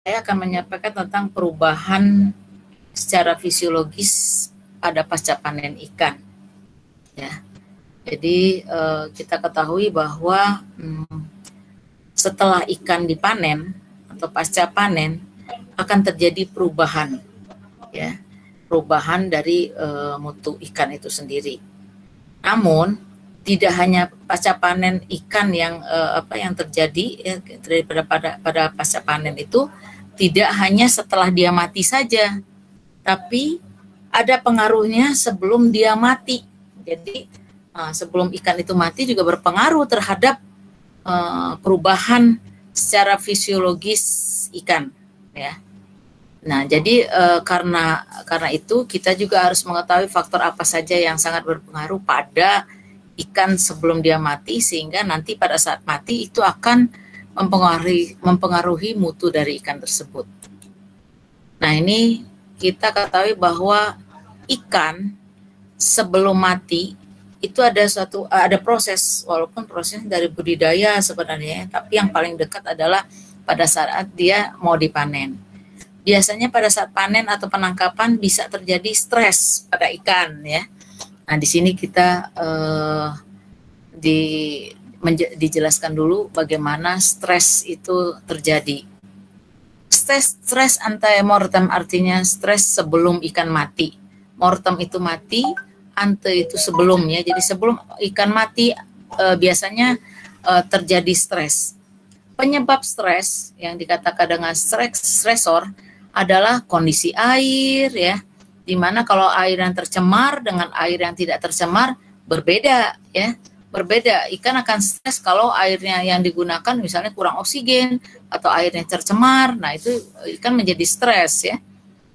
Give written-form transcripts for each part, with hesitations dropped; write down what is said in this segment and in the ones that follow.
saya akan menyampaikan tentang perubahan secara fisiologis pada pasca panen ikan. Ya, jadi kita ketahui bahwa setelah ikan dipanen atau pasca panen akan terjadi perubahan, ya, perubahan dari mutu ikan itu sendiri. Namun tidak hanya pasca panen ikan yang yang terjadi ya, pada pasca panen itu tidak hanya setelah dia mati saja, tapi ada pengaruhnya sebelum dia mati. Jadi sebelum ikan itu mati juga berpengaruh terhadap perubahan secara fisiologis ikan, ya. Nah, jadi karena itu kita juga harus mengetahui faktor apa saja yang sangat berpengaruh pada ikan sebelum dia mati, sehingga nanti pada saat mati itu akan mempengaruhi mutu dari ikan tersebut. Nah, ini kita ketahui bahwa ikan sebelum mati itu ada proses, walaupun prosesnya dari budidaya sebenarnya, tapi yang paling dekat adalah pada saat dia mau dipanen. Biasanya pada saat panen atau penangkapan bisa terjadi stres pada ikan, ya. Nah, di sini kita dijelaskan dulu bagaimana stres itu terjadi. Stres ante-mortem artinya stres sebelum ikan mati. Mortem itu mati, ante itu sebelumnya. Jadi sebelum ikan mati biasanya terjadi stres. Penyebab stres yang dikatakan dengan stresor adalah kondisi air, ya. Dimana kalau air yang tercemar dengan air yang tidak tercemar berbeda, ya. Berbeda. Ikan akan stres kalau airnya yang digunakan misalnya kurang oksigen atau airnya tercemar. Nah, itu ikan menjadi stres, ya.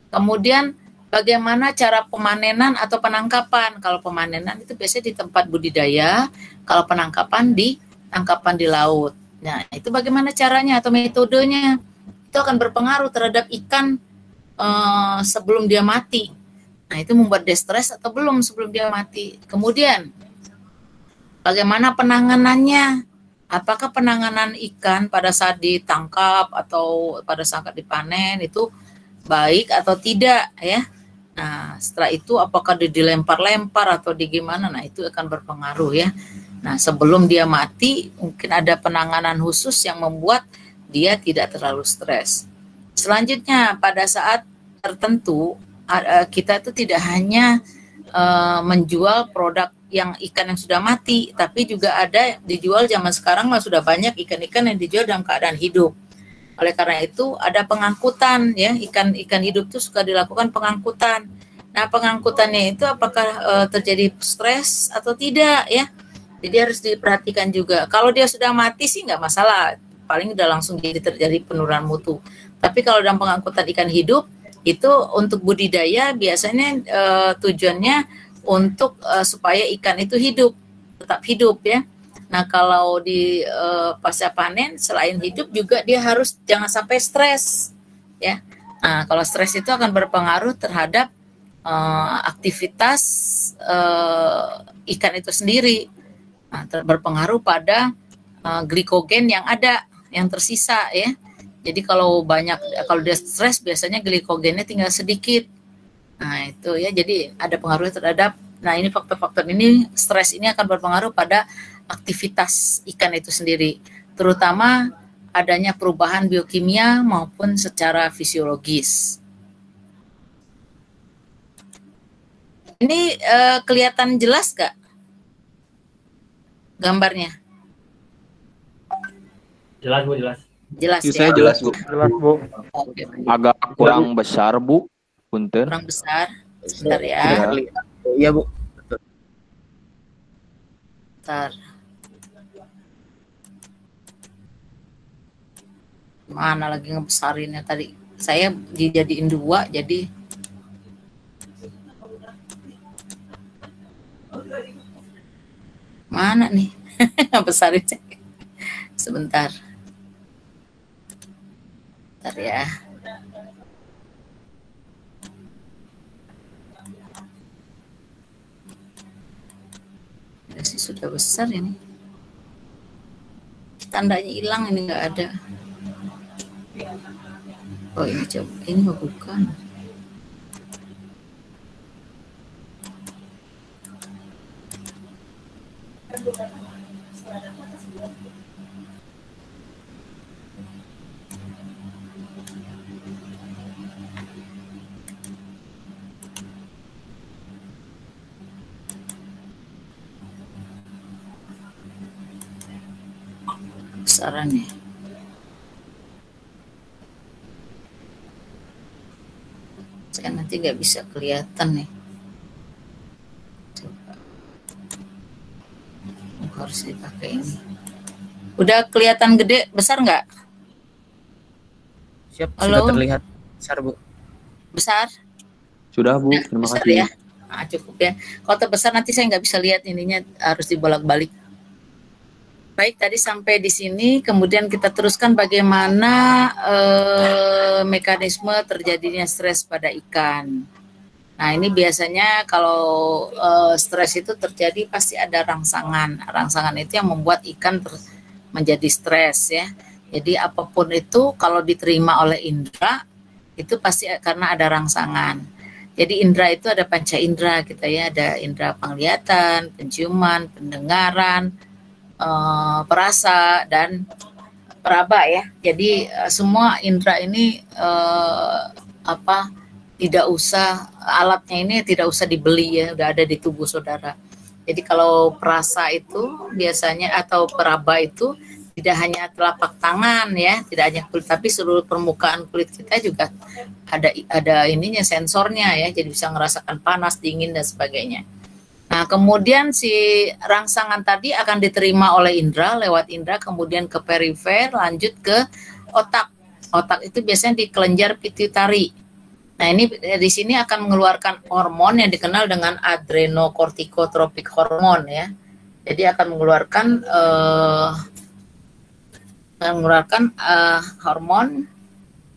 Kemudian bagaimana cara pemanenan atau penangkapan? Kalau pemanenan itu biasanya di tempat budidaya, kalau penangkapan di tangkapan di laut. Nah, itu bagaimana caranya atau metodenya? Itu akan berpengaruh terhadap ikan sebelum dia mati. Nah, itu membuat dia stres atau belum sebelum dia mati. Kemudian bagaimana penanganannya? Apakah penanganan ikan pada saat ditangkap atau pada saat dipanen itu baik atau tidak, ya? Nah, setelah itu apakah dilempar-lempar atau di gimana? Nah, itu akan berpengaruh, ya. Nah, sebelum dia mati mungkin ada penanganan khusus yang membuat dia tidak terlalu stres. Selanjutnya, pada saat tertentu kita itu tidak hanya menjual produk yang ikan yang sudah mati, tapi juga ada dijual zaman sekarang sudah banyak ikan-ikan yang dijual dalam keadaan hidup. Oleh karena itu ada pengangkutan, ya, ikan hidup itu suka dilakukan pengangkutan. Nah, pengangkutannya itu apakah terjadi stres atau tidak, ya? Jadi harus diperhatikan juga. Kalau dia sudah mati sih nggak masalah, paling udah langsung terjadi penurunan mutu. Tapi kalau dalam pengangkutan ikan hidup itu untuk budidaya biasanya tujuannya untuk supaya ikan itu tetap hidup, ya. Nah, kalau di pasca panen selain hidup juga dia harus jangan sampai stres, ya. Nah, kalau stres itu akan berpengaruh terhadap aktivitas ikan itu sendiri. Nah, berpengaruh pada glikogen yang ada, yang tersisa, ya. Jadi kalau dia stres biasanya glikogennya tinggal sedikit. Nah, itu, ya, jadi ada pengaruhnya terhadap, nah, ini faktor-faktor ini, stres ini akan berpengaruh pada aktivitas ikan itu sendiri, terutama adanya perubahan biokimia maupun secara fisiologis. Ini kelihatan jelas gak gambarnya? Jelas, Bu, jelas. Jelas, ya? Saya jelas, Bu. Jelas, Bu. Oke. Agak kurang besar, Bu. Punten. Kurang besar. Sebentar, ya. Iya, Bu. Bentar. Mana lagi ngebesarinnya tadi? Saya dijadiin 2, jadi mana nih? Ngebesarin. Sebentar. Bentar, ya. Sih sudah besar ini. Tandanya hilang, ini nggak ada. Oh ini coba, ini mah bukan. Besarannya. Saya nanti nggak bisa kelihatan nih. Coba. Harus dipakai ini. Udah kelihatan gede, besar nggak? Siap, Halo? sudah terlihat besar, Bu. Besar? Sudah, Bu. Nah, Terima besar kasih. ya. Nah, cukup ya. Kalau terbesar nanti saya nggak bisa lihat, ininya harus dibolak-balik. Baik, tadi sampai di sini, kemudian kita teruskan bagaimana mekanisme terjadinya stres pada ikan. Nah, ini biasanya kalau stres itu terjadi pasti ada rangsangan. Rangsangan itu yang membuat ikan menjadi stres ya. Jadi apapun itu kalau diterima oleh indera itu pasti karena ada rangsangan. Jadi indera itu ada panca indera kita ya, ada indera penglihatan, penciuman, pendengaran, perasa dan peraba ya. Jadi semua indera ini tidak usah alatnya ini tidak usah dibeli ya, udah ada di tubuh saudara. Jadi kalau perasa itu biasanya atau peraba itu tidak hanya telapak tangan ya, tidak hanya kulit tapi seluruh permukaan kulit kita juga ada ininya sensornya ya, jadi bisa merasakan panas, dingin dan sebagainya. Nah, kemudian si rangsangan tadi akan diterima oleh indera lewat indera kemudian ke perifer lanjut ke otak. Otak itu biasanya di kelenjar pituitari. Nah, ini di sini akan mengeluarkan hormon yang dikenal dengan adrenokortikotropik hormon ya. Jadi akan mengeluarkan hormon,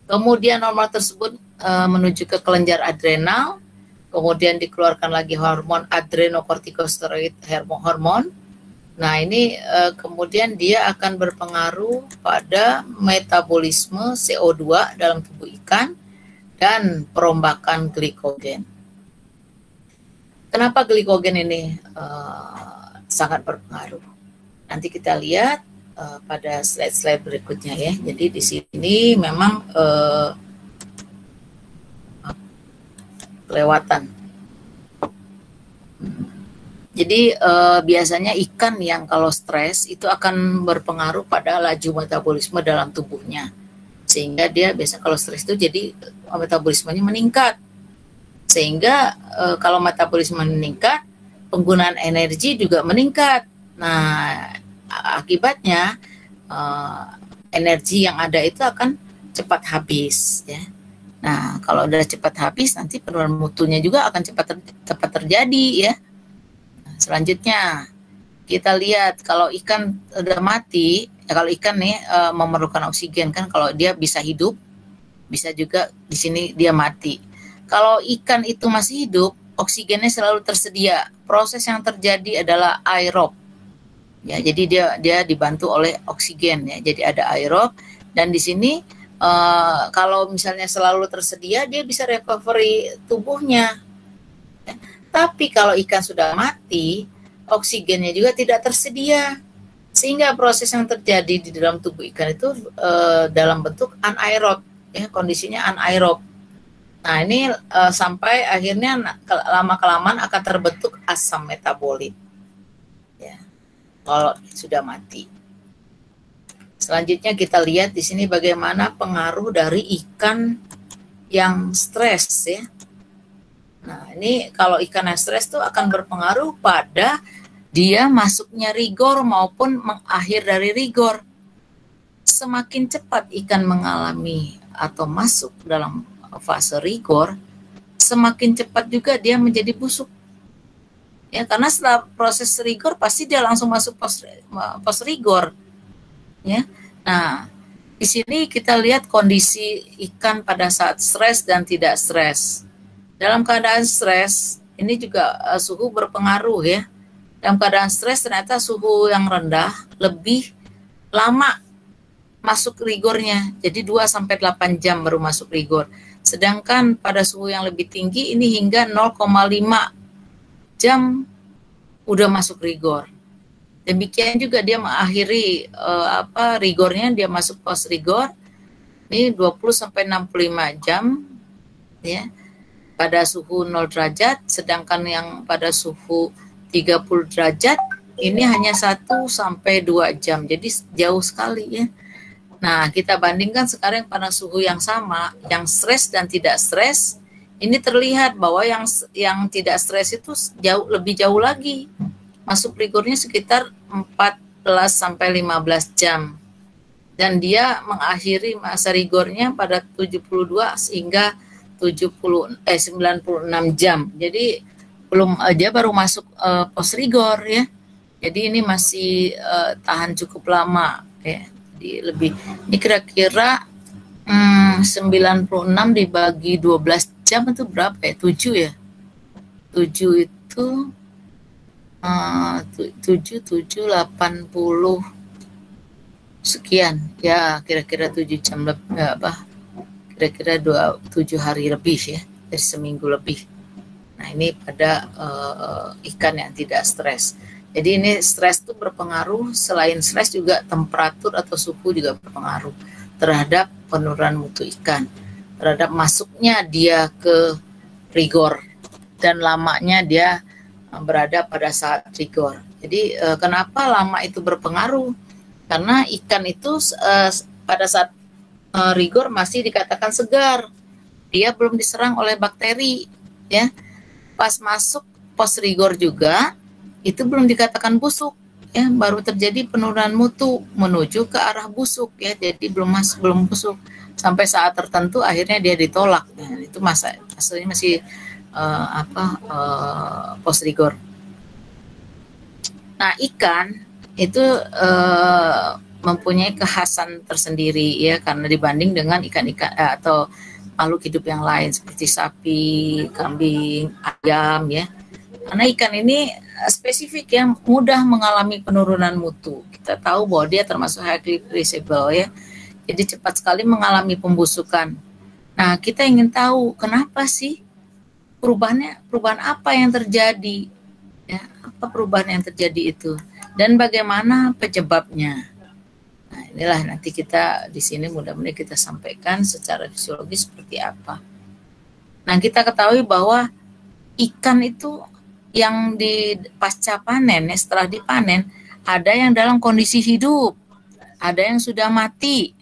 kemudian hormon tersebut menuju ke kelenjar adrenal, kemudian dikeluarkan lagi hormon adrenokortikosteroid hormon. Nah, ini kemudian dia akan berpengaruh pada metabolisme CO2 dalam tubuh ikan dan perombakan glikogen. Kenapa glikogen ini sangat berpengaruh? Nanti kita lihat pada slide-slide berikutnya ya. Jadi di sini memang kelewatan. Jadi biasanya ikan yang kalau stres itu akan berpengaruh pada laju metabolisme dalam tubuhnya. Sehingga dia biasa kalau stres itu jadi metabolismenya meningkat. Sehingga kalau metabolisme meningkat, penggunaan energi juga meningkat. Nah, akibatnya energi yang ada itu akan cepat habis ya. Nah, kalau udah cepat habis nanti penurunan mutunya juga akan cepat terjadi ya. Nah, selanjutnya kita lihat kalau ikan udah mati, ya kalau ikan nih memerlukan oksigen kan, kalau dia bisa hidup, bisa juga di sini dia mati. Kalau ikan itu masih hidup, oksigennya selalu tersedia. Proses yang terjadi adalah aerob. Ya, jadi dia dibantu oleh oksigen ya. Jadi ada aerob dan di sini kalau misalnya selalu tersedia dia bisa recovery tubuhnya. Ya. Tapi kalau ikan sudah mati, oksigennya juga tidak tersedia. Sehingga proses yang terjadi di dalam tubuh ikan itu dalam bentuk anaerob ya, kondisinya anaerob. Nah, ini sampai akhirnya lama-kelamaan akan terbentuk asam metabolit. Ya. Kalau sudah mati. Selanjutnya kita lihat di sini bagaimana pengaruh dari ikan yang stres ya. Nah, ini kalau ikan yang stres itu akan berpengaruh pada dia masuknya rigor maupun mengakhir dari rigor. Semakin cepat ikan mengalami atau masuk dalam fase rigor, semakin cepat juga dia menjadi busuk. Ya, karena setelah proses rigor pasti dia langsung masuk post rigor. Ya. Nah, di sini kita lihat kondisi ikan pada saat stres dan tidak stres. Dalam keadaan stres, ini juga suhu berpengaruh ya. Dalam keadaan stres ternyata suhu yang rendah lebih lama masuk rigornya. Jadi 2 sampai 8 jam baru masuk rigor. Sedangkan pada suhu yang lebih tinggi ini hingga 0,5 jam udah masuk rigor. Demikian juga dia mengakhiri rigornya, dia masuk post rigor. Ini 20 sampai 65 jam ya. Pada suhu 0 derajat, sedangkan yang pada suhu 30 derajat ini hanya 1 sampai 2 jam. Jadi jauh sekali ya. Nah, kita bandingkan sekarang pada suhu yang sama, yang stres dan tidak stres, ini terlihat bahwa yang tidak stres itu lebih jauh lagi. Masuk rigornya sekitar 14 sampai 15 jam. Dan dia mengakhiri masa rigornya pada 72 hingga 96 jam. Jadi dia baru masuk post rigor ya. Jadi ini masih tahan cukup lama ya. Jadi lebih, ini kira-kira 96 dibagi 12 jam itu berapa ya? 7 ya? 7 itu 7, 80 sekian ya, kira-kira 7 jam lebih, kira-kira 7 hari lebih ya, dari seminggu lebih. Nah ini pada ikan yang tidak stres. Jadi ini stres itu berpengaruh, selain stres juga temperatur atau suhu juga berpengaruh terhadap penurunan mutu ikan, terhadap masuknya dia ke rigor dan lamanya dia berada pada saat rigor. Jadi kenapa lama itu berpengaruh? Karena ikan itu pada saat rigor masih dikatakan segar, dia belum diserang oleh bakteri ya. Pas masuk post rigor juga itu belum dikatakan busuk ya, baru terjadi penurunan mutu menuju ke arah busuk ya. Jadi belum busuk sampai saat tertentu akhirnya dia ditolak ya. Itu maksudnya masih post rigor. Nah ikan itu mempunyai kekhasan tersendiri ya, karena dibanding dengan ikan-ikan atau makhluk hidup yang lain seperti sapi, kambing, ayam ya. Karena ikan ini spesifik ya, mudah mengalami penurunan mutu. Kita tahu bahwa dia termasuk highly perishable ya. Jadi cepat sekali mengalami pembusukan. Nah, kita ingin tahu kenapa sih perubahan apa yang terjadi? Ya, apa perubahan yang terjadi itu? Dan bagaimana penyebabnya? Nah, inilah nanti kita di sini mudah-mudahan kita sampaikan secara fisiologis seperti apa. Nah, kita ketahui bahwa ikan itu yang di pasca panen, setelah dipanen, ada yang dalam kondisi hidup, ada yang sudah mati.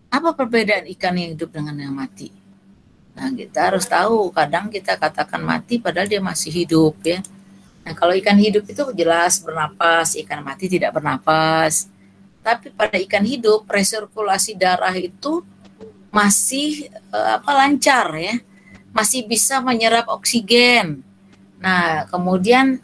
Apa perbedaan ikan yang hidup dengan yang mati? Nah, kita harus tahu, kadang kita katakan mati padahal dia masih hidup ya. Nah, kalau ikan hidup itu jelas bernapas, ikan mati tidak bernapas. Tapi pada ikan hidup, resirkulasi darah itu masih lancar ya, masih bisa menyerap oksigen. Nah, kemudian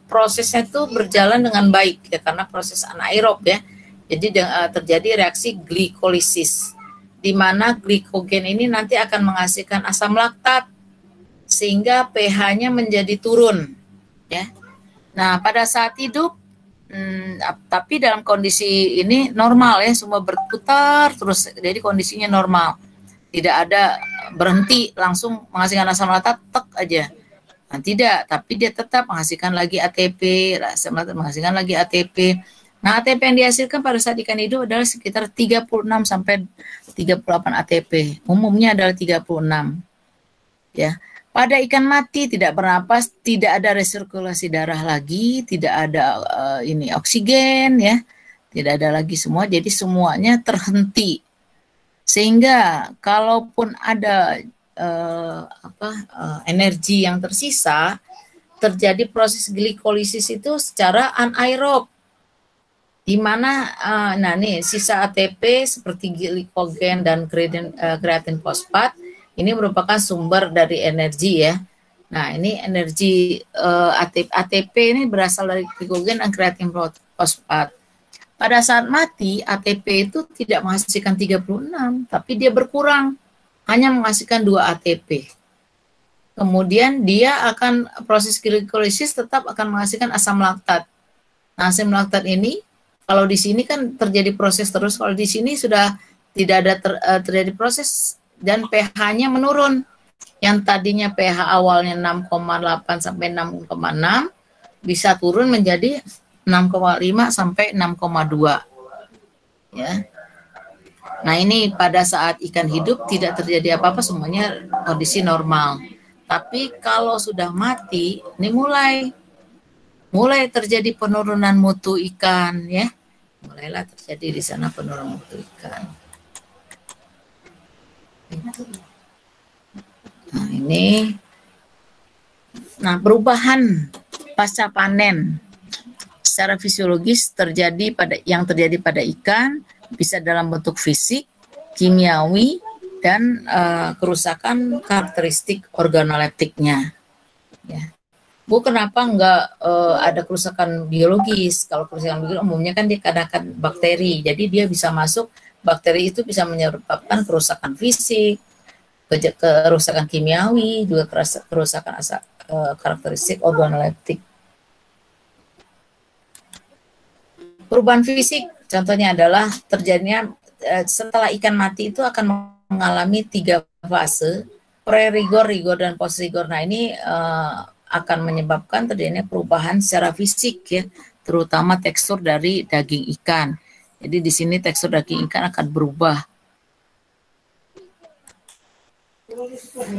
prosesnya itu berjalan dengan baik ya, karena proses anaerob ya. Jadi terjadi reaksi glikolisis, di mana glikogen ini nanti akan menghasilkan asam laktat sehingga pH-nya menjadi turun ya. Nah, pada saat hidup tapi dalam kondisi ini normal ya, semua berputar terus, jadi kondisinya normal, tidak ada berhenti langsung menghasilkan asam laktat tek aja. Nah, tidak, tapi dia tetap menghasilkan lagi ATP, menghasilkan lagi ATP. Nah, ATP yang dihasilkan pada saat ikan hidup adalah sekitar 36 sampai 38 ATP. Umumnya adalah 36. Ya. Pada ikan mati tidak bernapas, tidak ada resirkulasi darah lagi, tidak ada oksigen ya. Tidak ada lagi semua, jadi semuanya terhenti. Sehingga kalaupun ada energi yang tersisa, terjadi proses glikolisis itu secara anaerob, di mana sisa ATP seperti glikogen dan kreatin fosfat ini merupakan sumber dari energi ya. Nah, ini energi ATP ini berasal dari glikogen dan kreatin fosfat. Pada saat mati, ATP itu tidak menghasilkan 36, tapi dia berkurang, hanya menghasilkan 2 ATP. Kemudian dia proses glikolisis tetap akan menghasilkan asam laktat. Nah, asam laktat ini Kalau di sini kan terjadi proses terus, kalau di sini sudah tidak ada terjadi proses dan pH-nya menurun. Yang tadinya pH awalnya 6,8 sampai 6,6 bisa turun menjadi 6,5 sampai 6,2 ya. Nah, ini pada saat ikan hidup tidak terjadi apa-apa, semuanya kondisi normal. Tapi kalau sudah mati, ini mulai terjadi penurunan mutu ikan ya. Mulailah terjadi di sana penurunan mutu ikan. Nah, ini. Nah, perubahan pasca panen secara fisiologis terjadi pada ikan, bisa dalam bentuk fisik, kimiawi, dan kerusakan karakteristik organoleptiknya. Ya. Bu, kenapa nggak ada kerusakan biologis? Kalau kerusakan biologis umumnya kan dikatakan bakteri, jadi dia bisa masuk, bakteri itu bisa menyebabkan kerusakan fisik, kerusakan kimiawi, juga kerusakan karakteristik organoleptik. Perubahan fisik contohnya adalah terjadinya setelah ikan mati itu akan mengalami 3 fase, pre-rigor, rigor, dan post-rigor. Nah, ini akan menyebabkan terjadinya perubahan secara fisik ya, terutama tekstur dari daging ikan. Jadi di sini tekstur daging ikan akan berubah.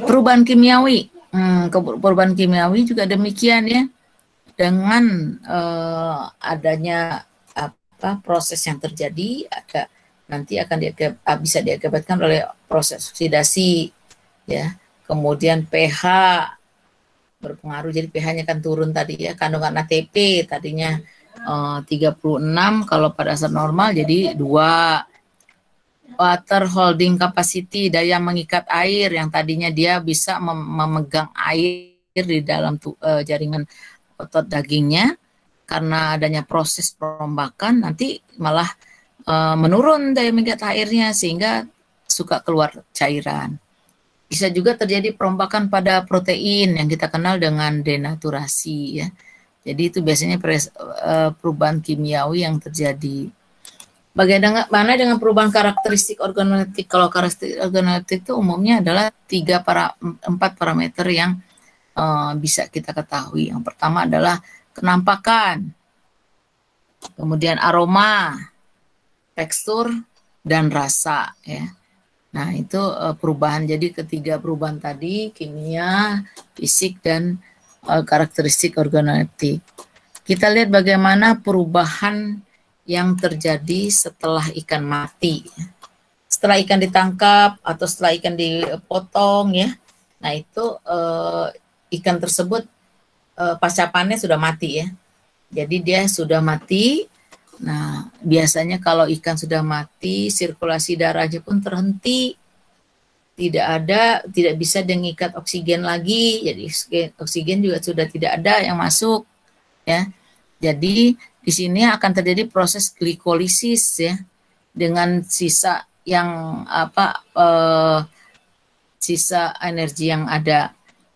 Perubahan kimiawi, perubahan kimiawi juga demikian ya, dengan adanya proses yang terjadi, nanti akan bisa diakibatkan oleh proses oksidasi ya, kemudian pH berpengaruh, jadi pH-nya kan turun tadi ya, kandungan ATP tadinya 36, kalau pada saat normal jadi 2. Water holding capacity, daya mengikat air, yang tadinya dia bisa memegang air di dalam jaringan otot dagingnya, karena adanya proses perombakan nanti malah menurun daya mengikat airnya sehingga suka keluar cairan. Bisa juga terjadi perombakan pada protein yang kita kenal dengan denaturasi ya. Jadi itu biasanya perubahan kimiawi yang terjadi. Bagaimana dengan perubahan karakteristik organoleptik? Kalau karakteristik organoleptik itu umumnya adalah 4 parameter yang bisa kita ketahui. Yang pertama adalah kenampakan, kemudian aroma, tekstur, dan rasa ya. Nah, itu perubahan. Jadi ketiga perubahan tadi, kimia, fisik, dan karakteristik organoleptik. Kita lihat bagaimana perubahan yang terjadi setelah ikan mati. Setelah ikan ditangkap atau setelah ikan dipotong ya. Nah, itu ikan tersebut pasca panen sudah mati ya. Jadi dia sudah mati. Nah, biasanya kalau ikan sudah mati, sirkulasi darahnya pun terhenti. Tidak bisa mengikat oksigen lagi. Jadi oksigen juga sudah tidak ada yang masuk ya. Jadi di sini akan terjadi proses glikolisis ya, dengan sisa yang sisa energi yang ada.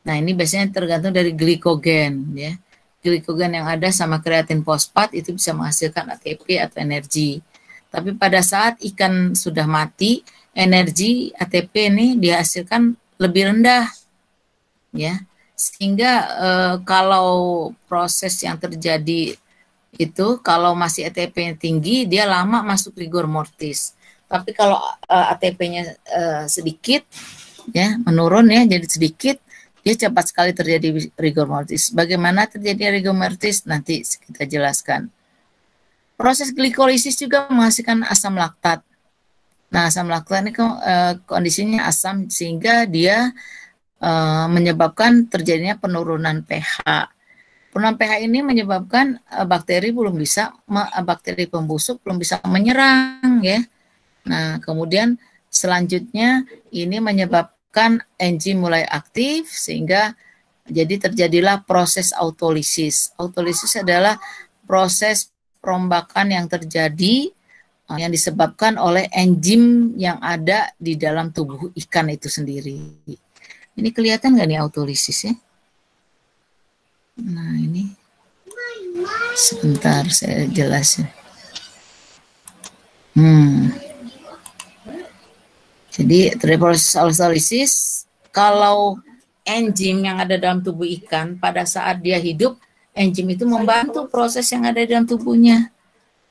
Nah, ini biasanya tergantung dari glikogen ya. Glikogen yang ada sama kreatin fosfat itu bisa menghasilkan ATP atau energi. Tapi pada saat ikan sudah mati, energi ATP ini dihasilkan lebih rendah ya. Sehingga kalau proses yang terjadi itu, kalau masih ATP-nya tinggi, dia lama masuk rigor mortis. Tapi kalau ATP-nya sedikit ya, menurun ya, jadi sedikit, dia cepat sekali terjadi rigor mortis. Bagaimana terjadi rigor mortis? Nanti kita jelaskan. Proses glikolisis juga menghasilkan asam laktat. Nah, asam laktat ini kondisinya asam sehingga dia menyebabkan terjadinya penurunan pH. Penurunan pH ini menyebabkan bakteri bakteri pembusuk belum bisa menyerang ya. Nah, kemudian selanjutnya ini menyebabkan enzim mulai aktif sehingga jadi terjadilah proses autolisis. Autolisis adalah proses perombakan yang terjadi yang disebabkan oleh enzim yang ada di dalam tubuh ikan itu sendiri. Ini kelihatan nggak nih autolisis ya? Nah, ini sebentar saya jelasin. Hmm. Jadi dari proses autolisis, kalau enzim yang ada dalam tubuh ikan pada saat dia hidup, enzim itu membantu proses yang ada dalam tubuhnya,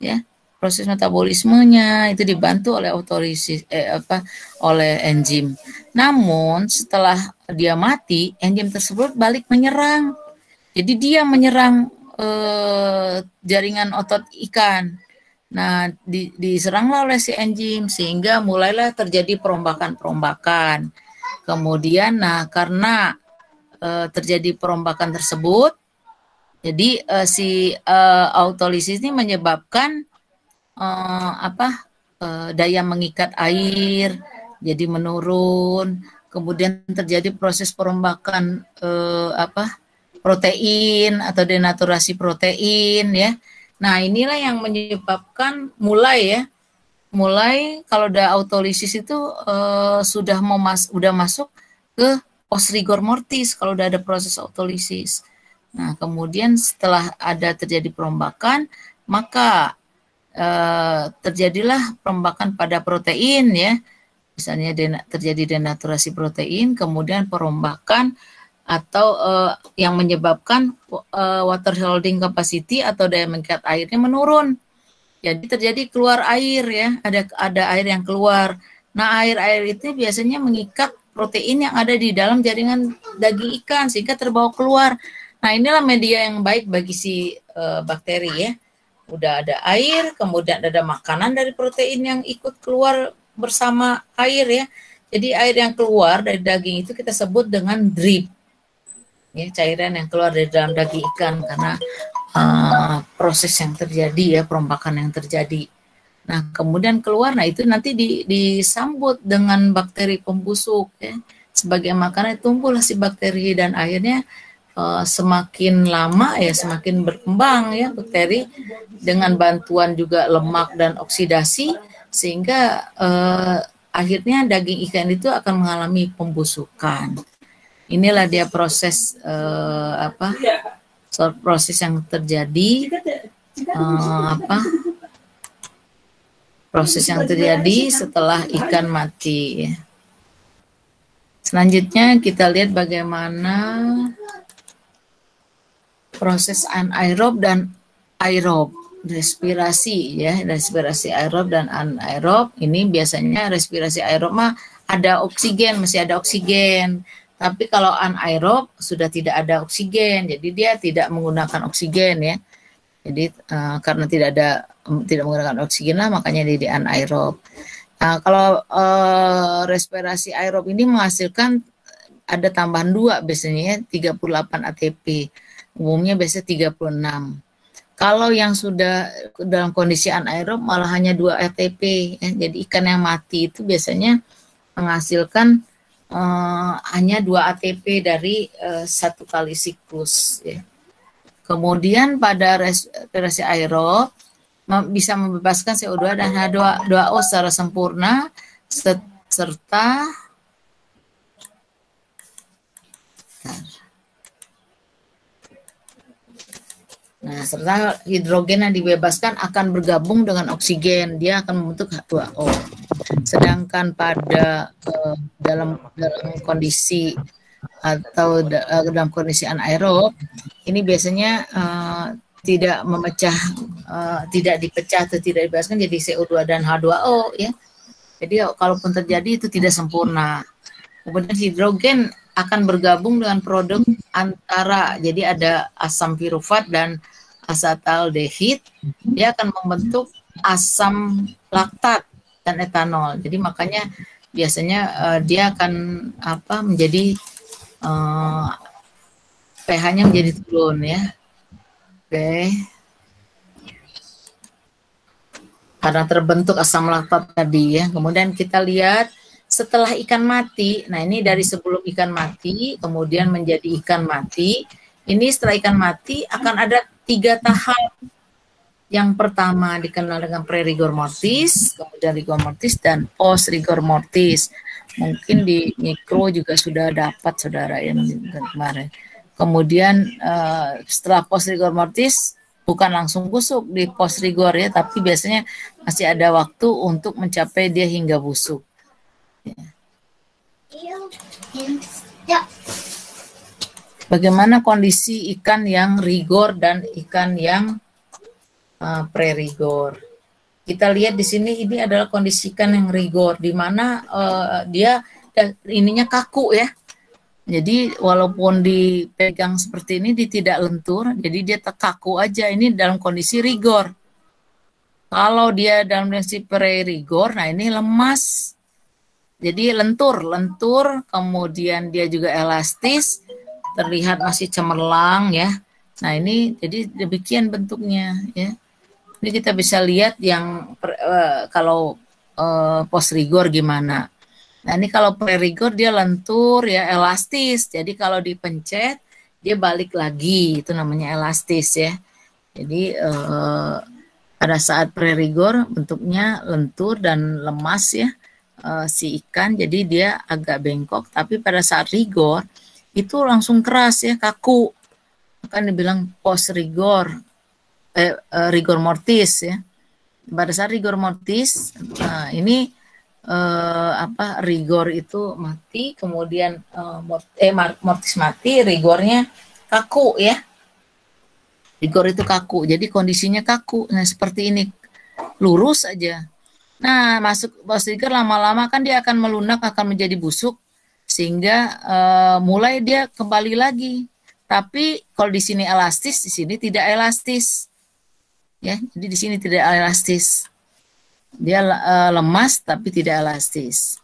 ya. Proses metabolismenya itu dibantu oleh autolisis oleh enzim. Namun setelah dia mati, enzim tersebut balik menyerang. Jadi dia menyerang jaringan otot ikan. Nah, diseranglah oleh si enzim sehingga mulailah terjadi perombakan-perombakan. Kemudian, nah karena terjadi perombakan tersebut, jadi si autolisis ini menyebabkan daya mengikat air jadi menurun, kemudian terjadi proses perombakan protein atau denaturasi protein, ya. Nah, inilah yang menyebabkan mulai kalau udah autolisis itu udah masuk ke post rigor mortis kalau udah ada proses autolisis. Nah, kemudian setelah ada terjadi perombakan, maka terjadilah perombakan pada protein, ya. Misalnya terjadi denaturasi protein, kemudian perombakan atau yang menyebabkan water holding capacity atau daya mengikat airnya menurun. Jadi terjadi keluar air, ya, ada air yang keluar. Nah, air itu biasanya mengikat protein yang ada di dalam jaringan daging ikan sehingga terbawa keluar. Nah, inilah media yang baik bagi si bakteri, ya. Udah ada air, kemudian ada makanan dari protein yang ikut keluar bersama air, ya. Jadi air yang keluar dari daging itu kita sebut dengan drip, ya, cairan yang keluar dari dalam daging ikan karena proses yang terjadi, ya, perombakan yang terjadi. Nah, kemudian keluar, nah itu nanti disambut dengan bakteri pembusuk, ya. Sebagai makanan tumbuhlah si bakteri dan akhirnya semakin lama, ya, semakin berkembang, ya, bakteri dengan bantuan juga lemak dan oksidasi sehingga akhirnya daging ikan itu akan mengalami pembusukan. Inilah dia proses proses yang terjadi proses yang terjadi setelah ikan mati, ya. Selanjutnya kita lihat bagaimana proses anaerob dan aerob, respirasi, ya, respirasi aerob dan anaerob. Ini biasanya respirasi aerob mah ada oksigen, masih ada oksigen. Tapi kalau anaerob sudah tidak ada oksigen, jadi dia tidak menggunakan oksigen, ya. Jadi karena tidak menggunakan oksigen lah, makanya dia anaerob. Nah, kalau respirasi aerob ini menghasilkan ada tambahan 2 biasanya, 38 ATP. Umumnya biasanya 36. Kalau yang sudah dalam kondisi anaerob malah hanya 2 ATP, ya. Jadi ikan yang mati itu biasanya menghasilkan hanya 2 ATP dari 1 kali siklus, ya. Kemudian pada respirasi aerob bisa membebaskan CO2 dan H2O secara sempurna serta hidrogen yang dibebaskan akan bergabung dengan oksigen, dia akan membentuk H2O. Sedangkan pada dalam kondisi atau dalam kondisi anaerob ini biasanya tidak memecah, tidak dipecah atau tidak dibebaskan jadi CO2 dan H2O, ya. Jadi kalaupun terjadi itu tidak sempurna. Kemudian hidrogen akan bergabung dengan produk antara, jadi ada asam pirufat dan asataldehid, dia akan membentuk asam laktat dan etanol. Jadi makanya biasanya dia akan menjadi pH-nya menjadi turun, ya. Oke. Karena terbentuk asam laktat tadi, ya. Kemudian kita lihat setelah ikan mati, nah ini dari sebelum ikan mati, kemudian menjadi ikan mati. Ini setelah ikan mati akan ada 3 tahap. Yang pertama dikenal dengan pre-rigor mortis, kemudian rigor mortis, dan post-rigor mortis. Mungkin di mikro juga sudah dapat, saudara, yang kemarin. Kemudian setelah post-rigor mortis, bukan langsung busuk di post rigor ya, tapi biasanya masih ada waktu untuk mencapai dia hingga busuk. Ya. Bagaimana kondisi ikan yang rigor dan ikan yang pre-rigor? Kita lihat di sini ini adalah kondisi ikan yang rigor, di mana dia ininya kaku ya. Jadi walaupun dipegang seperti ini, dia tidak lentur, jadi dia kaku aja. Ini dalam kondisi rigor. Kalau dia dalam kondisi pre-rigor, nah ini lemas. Jadi lentur, kemudian dia juga elastis, terlihat masih cemerlang ya. Nah ini jadi demikian bentuknya ya. Ini kita bisa lihat yang kalau post rigor gimana. Nah ini kalau pre-rigor dia lentur ya, elastis. Jadi kalau dipencet dia balik lagi, itu namanya elastis ya. Jadi pada saat pre-rigor bentuknya lentur dan lemas ya si ikan, jadi dia agak bengkok. Tapi pada saat rigor itu langsung keras ya, kaku. Kan dibilang post rigor, rigor mortis ya. Pada saat rigor mortis, ini rigor itu mati, kemudian mortis mati, rigornya kaku ya. Rigor itu kaku, jadi kondisinya kaku. Nah seperti ini, lurus aja. Nah masuk post rigor lama-lama kan dia akan melunak, akan menjadi busuk, sehingga mulai dia kembali lagi. Tapi kalau di sini elastis, di sini tidak elastis. Ya, jadi di sini tidak elastis. Dia lemas tapi tidak elastis.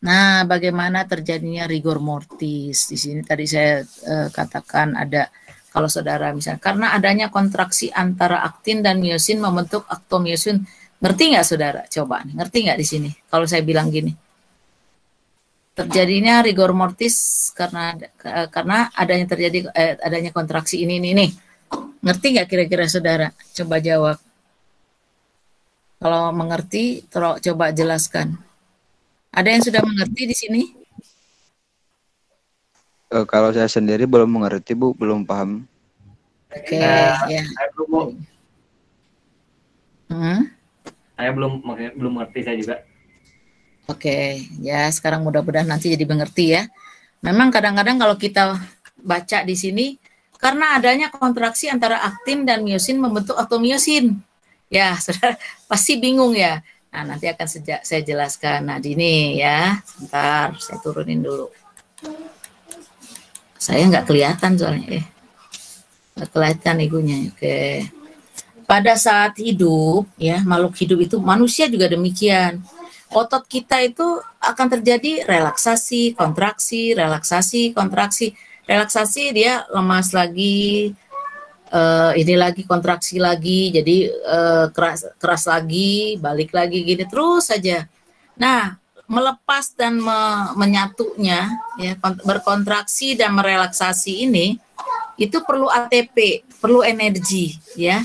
Nah, bagaimana terjadinya rigor mortis? Di sini tadi saya katakan ada, kalau saudara misalnya, karena adanya kontraksi antara aktin dan miosin membentuk aktomiosin. Ngerti nggak saudara? Coba, ngerti nggak di sini? Kalau saya bilang gini, terjadinya rigor mortis karena adanya kontraksi ini. Ngerti nggak kira-kira saudara? Coba jawab. Kalau mengerti, coba jelaskan. Ada yang sudah mengerti di sini? Kalau saya sendiri belum mengerti, Bu, belum paham. Oke, ya. Saya belum mengerti, saya juga. Oke, ya sekarang mudah-mudahan nanti jadi mengerti ya. Memang kadang-kadang kalau kita baca di sini, karena adanya kontraksi antara aktin dan miosin membentuk aktomiosin. Ya, saudara pasti bingung ya. Nah, nanti akan saya jelaskan. Nah, ini ya, sebentar, saya turunin dulu. Saya nggak kelihatan soalnya. Nggak kelihatan igunya. Oke. Pada saat hidup, ya makhluk hidup itu, manusia juga demikian. Otot kita itu akan terjadi relaksasi, kontraksi, relaksasi, kontraksi. Relaksasi dia lemas lagi, ini lagi kontraksi lagi, jadi keras lagi, balik lagi gini terus saja. Nah, melepas dan menyatunya, ya, berkontraksi dan merelaksasi ini, itu perlu ATP, perlu energi, ya.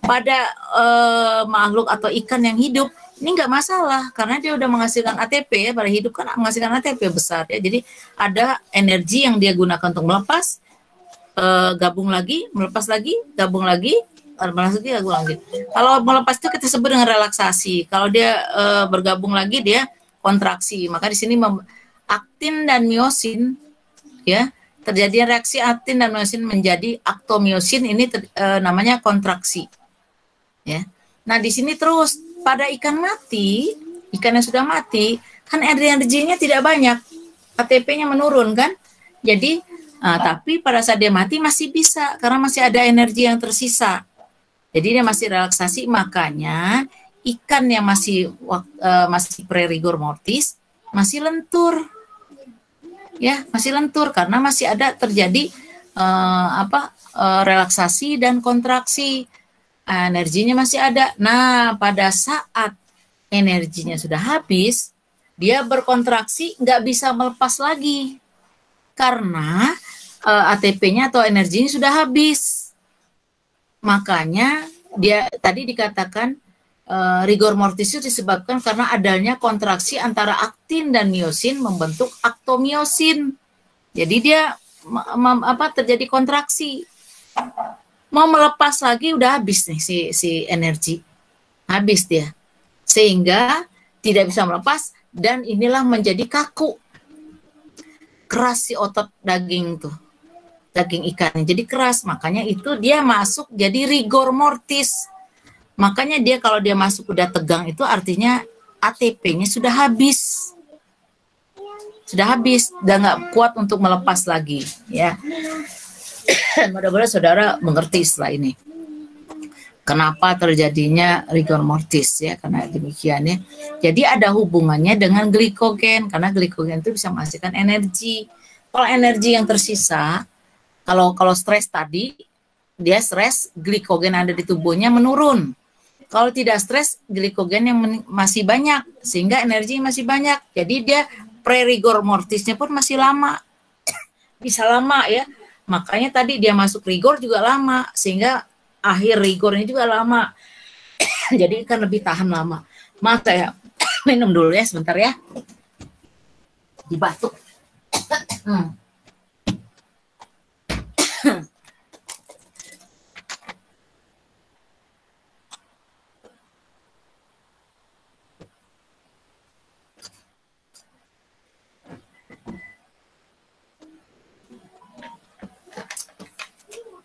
Pada makhluk atau ikan yang hidup ini nggak masalah karena dia udah menghasilkan ATP ya, pada hidup kan menghasilkan ATP besar ya, jadi ada energi yang dia gunakan untuk melepas. Gabung lagi, melepas lagi, gabung lagi, gabung lagi. Kalau melepas itu kita sebut dengan relaksasi. Kalau dia bergabung lagi dia kontraksi. Maka di sini aktin dan miosin ya, terjadi reaksi aktin dan miosin menjadi aktomiosin, ini namanya kontraksi. Ya. Nah, di sini terus pada ikan mati, ikan yang sudah mati, kan energinya tidak banyak. ATP-nya menurun kan? Jadi tapi pada saat dia mati masih bisa karena masih ada energi yang tersisa. Jadi dia masih relaksasi, makanya ikan yang masih pre-rigor mortis masih lentur. Ya, masih lentur karena masih ada terjadi relaksasi dan kontraksi. Energinya masih ada. Nah, pada saat energinya sudah habis, dia berkontraksi, nggak bisa melepas lagi. Karena ATP-nya atau energinya sudah habis. Makanya dia tadi dikatakan rigor mortis itu disebabkan karena adanya kontraksi antara aktin dan miosin membentuk aktomiosin. Jadi dia terjadi kontraksi. mau melepas lagi udah habis nih si energi, habis dia, sehingga tidak bisa melepas dan inilah menjadi kaku, keras si otot daging tuh, daging ikannya jadi keras, makanya itu dia masuk jadi rigor mortis. Makanya dia kalau dia masuk udah tegang itu artinya ATP-nya sudah habis. Sudah habis, udah nggak kuat untuk melepas lagi, ya. Mudah-mudahan saudara mengerti setelah ini. Kenapa terjadinya rigor mortis, ya, karena demikian, ya. Jadi ada hubungannya dengan glikogen, karena glikogen itu bisa menghasilkan energi. Kalau energi yang tersisa, kalau stres tadi, dia stres, glikogen ada di tubuhnya menurun. Kalau tidak stres, glikogen yang masih banyak, sehingga energi masih banyak. Jadi dia pre-rigor mortisnya pun masih lama. Bisa lama, ya. Makanya tadi dia masuk rigor juga lama, sehingga akhir rigornya juga lama. Jadi kan lebih tahan lama. Maaf saya minum dulu ya sebentar ya. Dibatuk.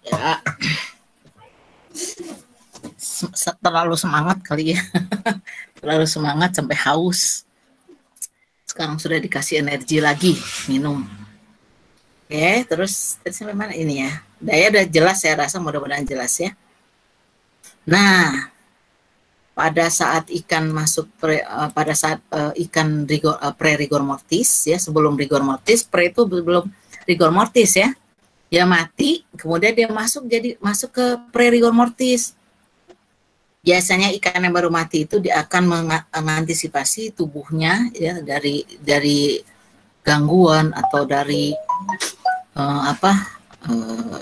Ya, terlalu semangat kali ya. Terlalu semangat sampai haus. Sekarang sudah dikasih energi lagi, minum. Oke, terus tadi sampai mana ini ya? Daya udah jelas, saya rasa mudah-mudahan jelas ya. Nah, pada saat ikan masuk pada saat ikan pre-rigor mortis ya, sebelum rigor mortis, pre itu belum rigor mortis ya. Dia mati, kemudian dia masuk ke pre-rigor mortis. Biasanya ikan yang baru mati itu dia akan mengantisipasi tubuhnya ya dari gangguan atau dari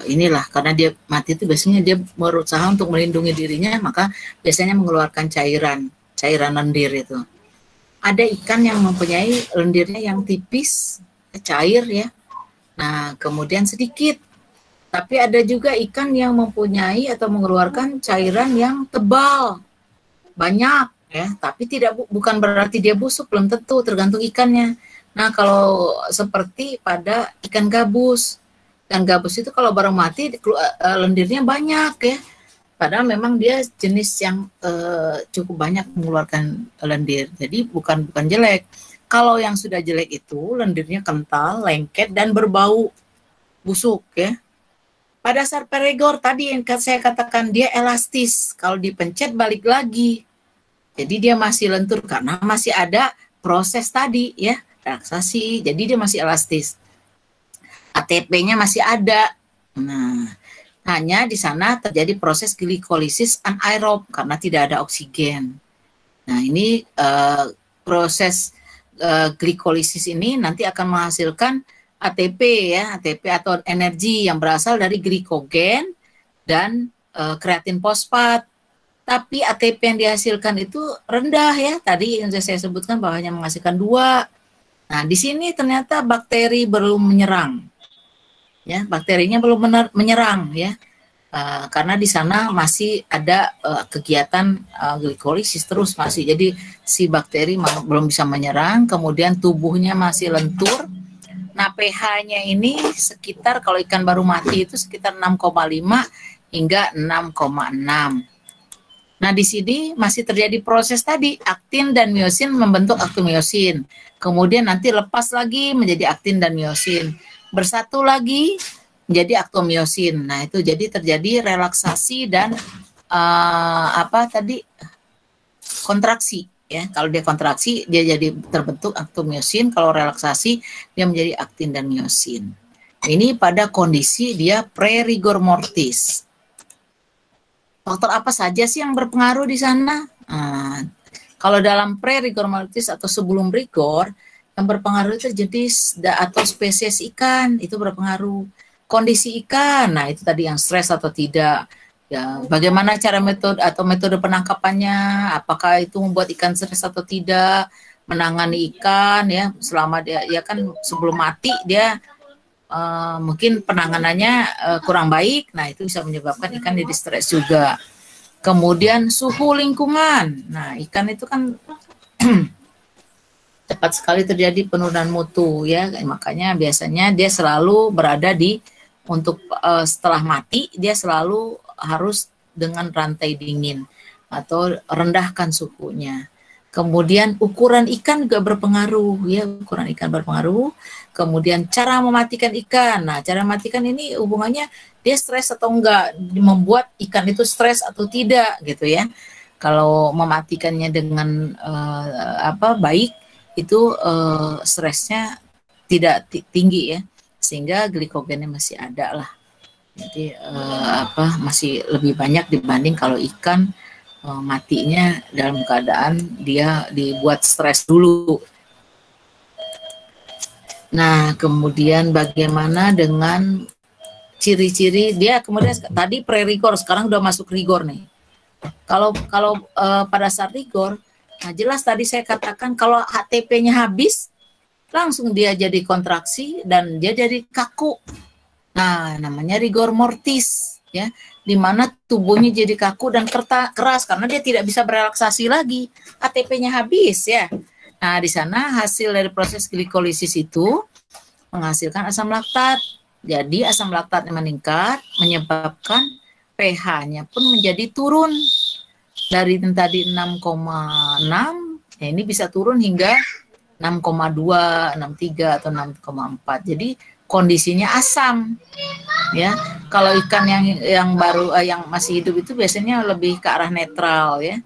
inilah, karena dia mati itu biasanya dia berusaha untuk melindungi dirinya, maka biasanya mengeluarkan cairan lendir itu. Ada ikan yang mempunyai lendirnya yang tipis, cair ya. Nah, kemudian sedikit. Tapi ada juga ikan yang mempunyai atau mengeluarkan cairan yang tebal, banyak ya. Tapi bukan berarti dia busuk, belum tentu, tergantung ikannya. Nah, kalau seperti pada ikan gabus. Ikan gabus itu kalau baru mati lendirnya banyak ya. Padahal memang dia jenis yang cukup banyak mengeluarkan lendir. Jadi bukan jelek. Kalau yang sudah jelek itu lendirnya kental, lengket dan berbau busuk ya. Pada saat pre-rigor tadi yang saya katakan dia elastis. Kalau dipencet balik lagi. Jadi dia masih lentur karena masih ada proses tadi ya, relaksasi. Jadi dia masih elastis. ATP-nya masih ada. Nah, hanya di sana terjadi proses glikolisis anaerob karena tidak ada oksigen. Nah, ini proses glikolisis ini nanti akan menghasilkan ATP ya, ATP atau energi yang berasal dari glikogen dan kreatin fosfat. Tapi ATP yang dihasilkan itu rendah ya. Tadi yang saya sebutkan bahwa hanya menghasilkan 2. Nah, di sini ternyata bakteri belum menyerang. Ya, bakterinya belum menyerang ya. Karena di sana masih ada kegiatan glikolisis terus masih. Jadi si bakteri belum bisa menyerang, kemudian tubuhnya masih lentur. Nah, pH-nya ini sekitar kalau ikan baru mati itu sekitar 6,5 hingga 6,6. Nah, di sini masih terjadi proses tadi, aktin dan miosin membentuk aktomiosin. Kemudian nanti lepas lagi menjadi aktin dan miosin. Bersatu lagi menjadi aktomiosin. Nah, itu jadi terjadi relaksasi dan kontraksi ya. Kalau dia kontraksi dia jadi terbentuk aktomiosin, kalau relaksasi dia menjadi aktin dan miosin. Ini pada kondisi dia pre-rigor mortis. Faktor apa saja sih yang berpengaruh di sana? Kalau dalam pre-rigor mortis atau sebelum rigor, yang berpengaruh itu jenis atau spesies ikan, itu berpengaruh. Kondisi ikan, nah itu tadi yang stres atau tidak. Ya, bagaimana cara metode penangkapannya, apakah itu membuat ikan stres atau tidak, menangani ikan ya selama dia kan sebelum mati dia mungkin penanganannya kurang baik, nah itu bisa menyebabkan ikan jadi stres juga. Kemudian suhu lingkungan, nah ikan itu kan cepat sekali terjadi penurunan mutu ya, makanya biasanya dia selalu berada di setelah mati dia selalu harus dengan rantai dingin atau rendahkan suhunya. Kemudian ukuran ikan juga berpengaruh ya, ukuran ikan berpengaruh. Kemudian cara mematikan ikan. Nah, cara mematikan ini hubungannya dia stres atau enggak, membuat ikan itu stres atau tidak gitu ya. Kalau mematikannya dengan baik itu stresnya tidak tinggi ya, sehingga glikogennya masih ada lah. Jadi masih lebih banyak dibanding kalau ikan matinya dalam keadaan dia dibuat stres dulu. Nah, kemudian bagaimana dengan ciri-ciri dia kemudian tadi pre-rigor, sekarang udah masuk rigor nih. Kalau pada saat rigor, nah jelas tadi saya katakan kalau HTP-nya habis, langsung dia jadi kontraksi dan dia jadi kaku. Nah, namanya rigor mortis ya, di mana tubuhnya jadi kaku dan keras karena dia tidak bisa berelaksasi lagi, ATP-nya habis ya. Nah, di sana hasil dari proses glikolisis itu menghasilkan asam laktat. Jadi asam laktatnya meningkat, menyebabkan pH-nya pun menjadi turun dari tadi 6,6, ya ini bisa turun hingga 6,2, 6,3 atau 6,4. Jadi kondisinya asam ya. Kalau ikan yang baru yang masih hidup itu biasanya lebih ke arah netral ya.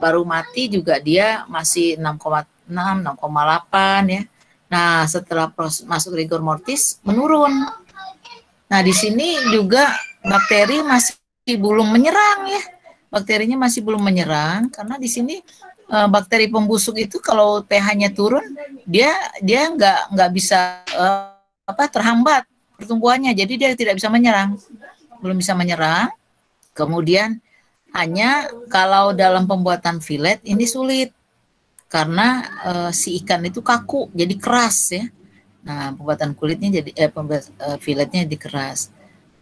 Baru mati juga dia masih 6,6, 6,8 ya. Nah, setelah masuk rigor mortis menurun. Nah, di sini juga bakteri masih belum menyerang ya. Bakterinya masih belum menyerang karena di sini bakteri pembusuk itu kalau pH-nya turun dia nggak bisa terhambat pertumbuhannya, jadi dia tidak bisa menyerang, belum bisa menyerang. Kemudian hanya kalau dalam pembuatan filet ini sulit karena si ikan itu kaku, jadi keras ya. Nah, pembuatan kulitnya jadi filetnya jadi keras.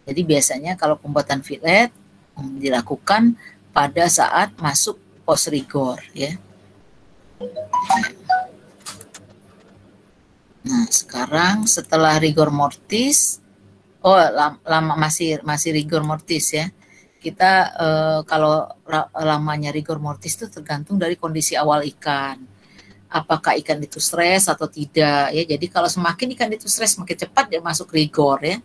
Jadi biasanya kalau pembuatan filet dilakukan pada saat masuk post rigor ya. Nah, sekarang setelah rigor mortis, masih rigor mortis ya. Kita kalau lamanya rigor mortis itu tergantung dari kondisi awal ikan. Apakah ikan itu stres atau tidak ya. Jadi kalau semakin ikan itu stres, makin cepat dia masuk rigor ya.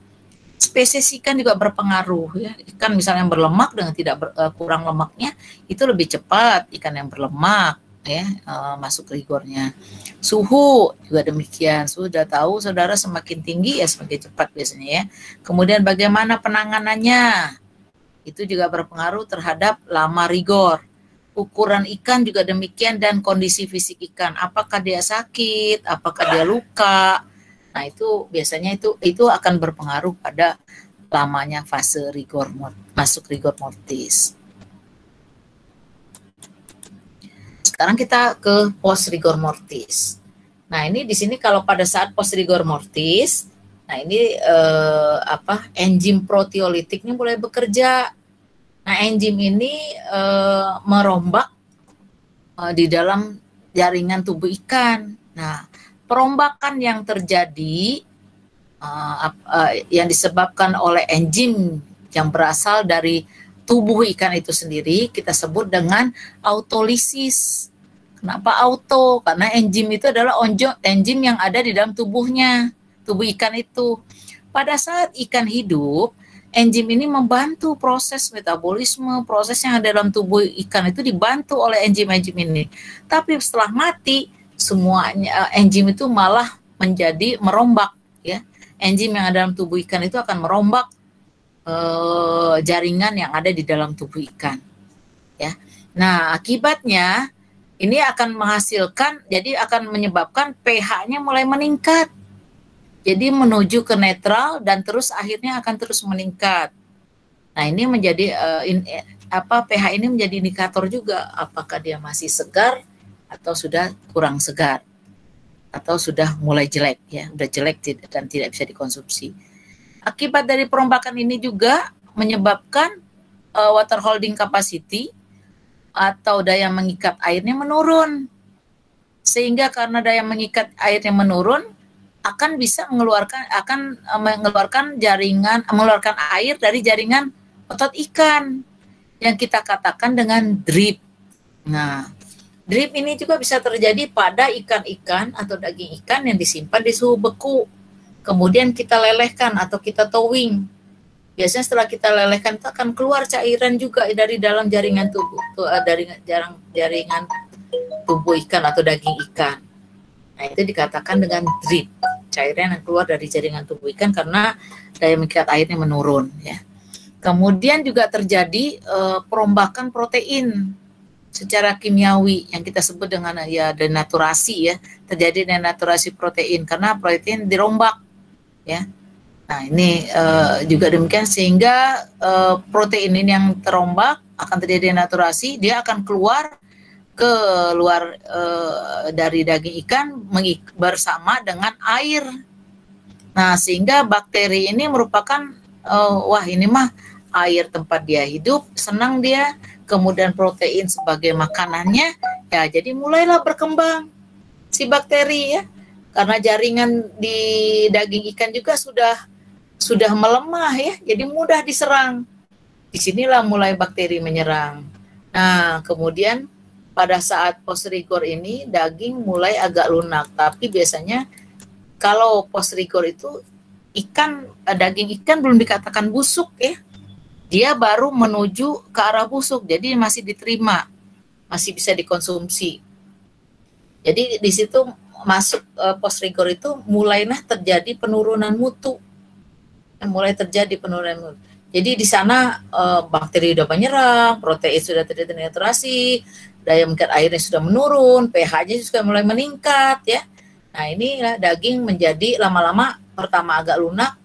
Spesies ikan juga berpengaruh ya. Ikan misalnya yang berlemak dengan kurang lemaknya itu lebih cepat ikan yang berlemak ya masuk rigornya. Suhu juga demikian. Sudah tahu saudara, semakin tinggi ya semakin cepat biasanya ya. Kemudian bagaimana penanganannya? Itu juga berpengaruh terhadap lama rigor. Ukuran ikan juga demikian dan kondisi fisik ikan. Apakah dia sakit? Apakah dia luka? Nah, itu biasanya itu akan berpengaruh pada lamanya fase masuk rigor mortis. Sekarang kita ke post rigor mortis. Nah, ini di sini kalau pada saat post rigor mortis, nah ini enzim proteolitiknya mulai bekerja. Nah, enzim ini merombak di dalam jaringan tubuh ikan. Nah, perombakan yang terjadi yang disebabkan oleh enzim yang berasal dari tubuh ikan itu sendiri kita sebut dengan autolisis. Kenapa auto? Karena enzim itu adalah enzim yang ada di dalam tubuh ikan itu. Pada saat ikan hidup, enzim ini membantu proses metabolisme, proses yang ada dalam tubuh ikan itu dibantu oleh enzim-enzim ini. Tapi setelah mati, semuanya enzim itu malah menjadi merombak ya. Enzim yang ada dalam tubuh ikan itu akan merombak jaringan yang ada di dalam tubuh ikan ya. Nah, akibatnya ini akan menghasilkan, jadi akan menyebabkan pH-nya mulai meningkat. Jadi menuju ke netral dan terus akhirnya akan terus meningkat. Nah, ini menjadi pH ini menjadi indikator juga apakah dia masih segar atau sudah kurang segar. atau sudah mulai jelek ya, sudah jelek dan tidak bisa dikonsumsi. Akibat dari perombakan ini juga menyebabkan water holding capacity atau daya mengikat airnya menurun. Sehingga karena daya mengikat airnya menurun, akan bisa mengeluarkan air dari jaringan otot ikan yang kita katakan dengan drip. Nah, drip ini juga bisa terjadi pada ikan-ikan atau daging ikan yang disimpan di suhu beku. Kemudian kita lelehkan atau kita towing. Biasanya setelah kita lelehkan itu akan keluar cairan juga dari dalam jaringan tubuh, dari jaringan tubuh ikan atau daging ikan. Nah, itu dikatakan dengan drip, cairan yang keluar dari jaringan tubuh ikan karena daya mengikat airnya menurun ya. Kemudian juga terjadi perombakan protein secara kimiawi yang kita sebut dengan ya denaturasi ya, terjadi denaturasi protein karena protein dirombak ya. Nah ini juga demikian sehingga protein ini yang terombak akan terjadi denaturasi, dia akan keluar ke luar dari daging ikan bersama dengan air. Nah sehingga bakteri ini merupakan wah ini mah air tempat dia hidup, senang dia, kemudian protein sebagai makanannya, ya jadi mulailah berkembang si bakteri ya, karena jaringan di daging ikan juga sudah melemah ya, jadi mudah diserang. Disinilah mulai bakteri menyerang. Nah kemudian pada saat post rigor ini daging mulai agak lunak, tapi biasanya kalau post rigor itu daging ikan belum dikatakan busuk ya. Dia baru menuju ke arah busuk, jadi masih diterima, masih bisa dikonsumsi. Jadi di situ masuk post rigor itu mulailah terjadi penurunan mutu, Jadi di sana bakteri sudah menyerang, protein sudah terjadi denaturasi, daya mengikat airnya sudah menurun, pH-nya juga mulai meningkat ya. Nah inilah daging menjadi lama-lama pertama agak lunak,